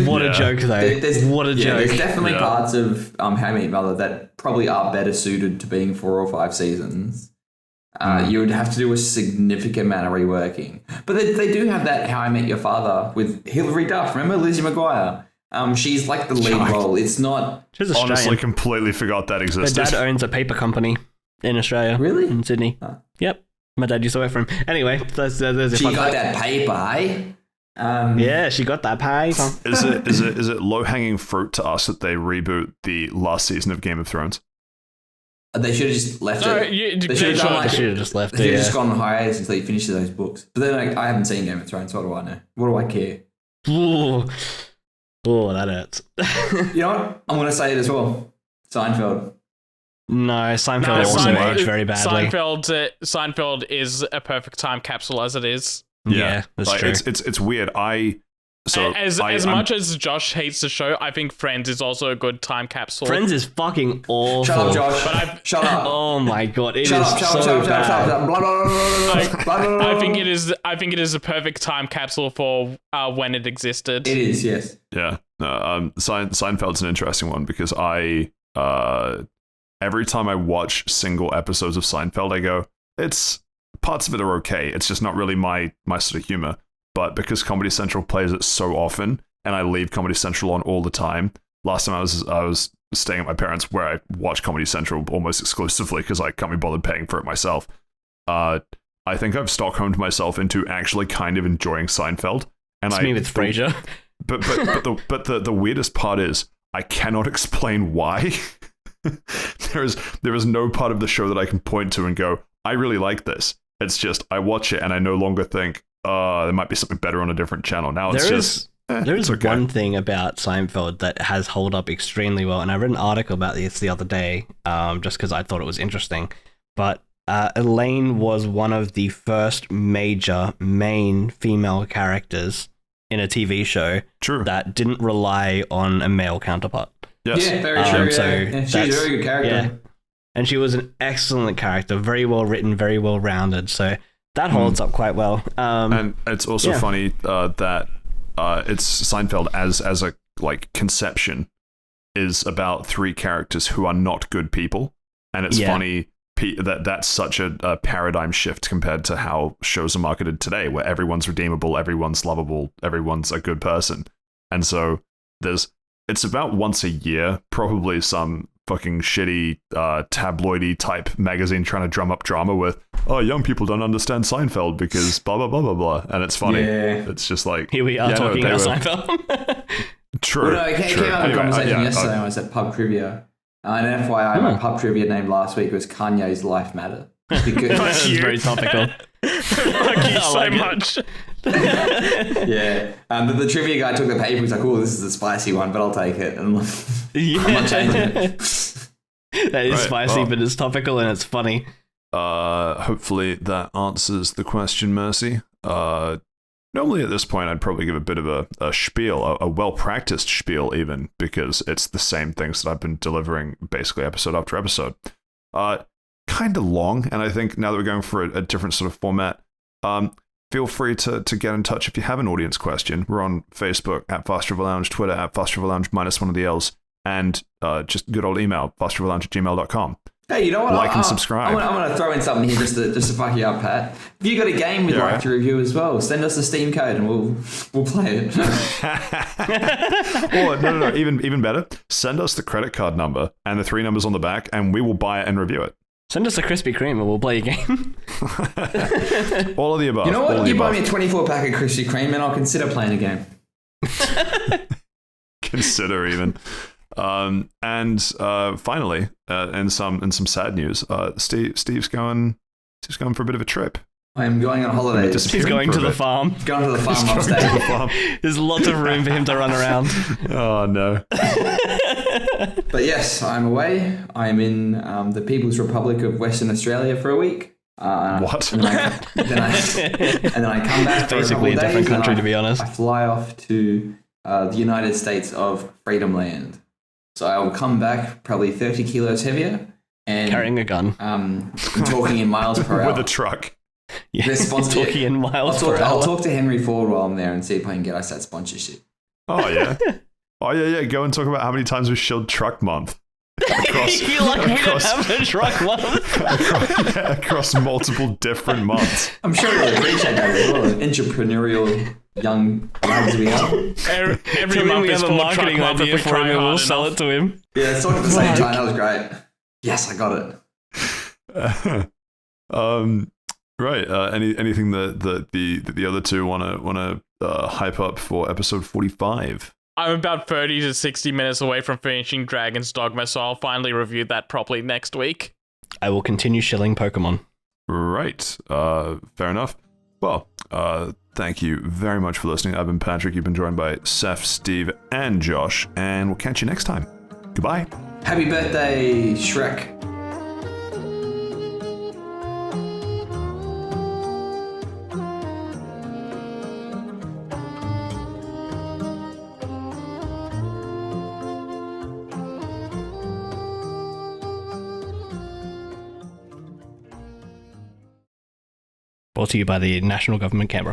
what a joke, though. What a joke. There's definitely parts of How I Met Your Mother that probably are better suited to being 4 or 5 seasons. You would have to do a significant amount of reworking. But they do have that How I Met Your Father with Hilary Duff. Remember Lizzie McGuire? She's like the lead role. It's not... She's Australian. Honestly, completely forgot that Her existed. dad owns a paper company in Australia. Really? In Sydney. Huh. Yep. My dad used to work for him. Anyway, there's a She fun got fact. that paper, eh? Yeah, she got that paper. Is it low hanging fruit to us that they reboot the last season of Game of Thrones? They should have just left No, it. they should have done should. like... I should have just left They it. should have just Yeah. gone on hiatus until you finish those books. But then I haven't seen Game of Thrones, so what do I know? What do I care? Ooh. Oh, that hurts. You know what? I'm going to say it as well. Seinfeld. No, Seinfeld No, also Seinfeld- aged very badly. Seinfeld is a perfect time capsule as it is. Yeah, that's like, true. It's weird. As I'm- much as Josh hates the show, I think Friends is also a good time capsule. Friends is fucking awful. Shut up, Josh. But Shut up. Oh my god, it is Shut up, so bad. Blah, blah, blah, blah, blah, blah, blah. I think it is a perfect time capsule for when it existed. It is, yes. Yeah. No, Seinfeld's an interesting one because every time I watch single episodes of Seinfeld, I go, parts of it are okay. It's just not really my sort of humor. But because Comedy Central plays it so often, and I leave Comedy Central on all the time. Last time I was staying at my parents' where I watch Comedy Central almost exclusively because I can't be bothered paying for it myself. I think I've Stockholmed myself into actually kind of enjoying Seinfeld. And It's me with Frasier. But the weirdest part is I cannot explain why. there is no part of the show that I can point to and go, I really like this. It's just I watch it and I no longer think, there might be something better on a different channel. Now it's There is okay. one thing about Seinfeld that has held up extremely well, and I read an article about this the other day, just because I thought it was interesting. But Elaine was one of the first major main female characters in a TV show True. that didn't rely on a male counterpart. Yes. Yeah, very true. so Yeah. She's a that's- very good character. yeah. And she was an excellent character, very well written, very well rounded. So that holds up quite well. And it's also yeah. funny that it's Seinfeld as a like conception is about 3 characters who are not good people, and it's funny that that's such a paradigm shift compared to how shows are marketed today, where everyone's redeemable, everyone's lovable, everyone's a good person, and so it's about once a year, probably some fucking shitty tabloidy type magazine trying to drum up drama with, young people don't understand Seinfeld because blah blah blah blah blah, and it's funny. Yeah. It's just like Here we are talking about were- Seinfeld. True. Well, no, it true. came out of a Anyway, conversation yeah, yesterday when I was at pub trivia. And FYI, my pub trivia name last week was Kanye's Life Matter. Because, This is very topical. Fuck you I so like it. much. yeah. But the trivia guy took the paper. He's like, "Oh, this is a spicy one, but I'll take it." And I'm not changing it. That is Right, spicy, well. but it's topical and it's funny. Hopefully that answers the question, Mercy. Normally at this point, I'd probably give a bit of a spiel, a well-practiced spiel even, because it's the same things that I've been delivering basically episode after episode. Kind of long, and I think now that we're going for a different sort of format, feel free to get in touch if you have an audience question. We're on Facebook at Fast Travel Lounge, Twitter at Fast Travel Lounge -1 of the L's, and just good old email, fasttravellounge@gmail.com. Hey, you know what? Like and subscribe. I'm gonna throw in something here just to fuck you up, Pat. If you got a game we'd Yeah, like right. to review as well, send us the Steam code and we'll play it. Or no, even better. Send us the credit card number and the 3 numbers on the back, and we will buy it and review it. Send us a Krispy Kreme and we'll play a game. All of the above. You know all what? of the You buy above. me a 24 pack of Krispy Kreme and I'll consider playing a game. Consider even. And finally, in some sad news, Steve's going for a bit of a trip. I am going on holiday. Just- He's going for to a the bit. farm. Going to the farm Going to the upstate. farm. There's lots of room for him to run around. Oh no. But yes, I'm away. I'm in the People's Republic of Western Australia for a week. What? And then I come back for Basically a a couple different days, and country, to be honest. I fly off to the United States of Freedom Land. So I will come back probably 30 kilos heavier and Carrying a gun. Talking in miles per hour. With a truck. Yeah, They're sponsored- talking in miles per I'll hour. talk to Henry Ford while I'm there and see if I can get us that sponsorship. Oh, yeah. Oh, yeah. Go and talk about how many times we shilled Truck Month. You're like, we don't have a truck month. across multiple different months. I'm sure you'll appreciate that as well. Entrepreneurial young lads we are. Every Tell me month we is have a full of marketing truck month idea if we for him try and we'll hard sell enough. it to him. Yeah, it's all at the same time. That was great. Yes, I got it. Right. Anything that the other two want to hype up for episode 45? I'm about 30 to 60 minutes away from finishing Dragon's Dogma, so I'll finally review that properly next week. I will continue shilling Pokemon. Right. Fair enough. Well, thank you very much for listening. I've been Patrick. You've been joined by Seth, Steve, and Josh, and we'll catch you next time. Goodbye. Happy birthday, Shrek. Brought to you by the National Government Canberra.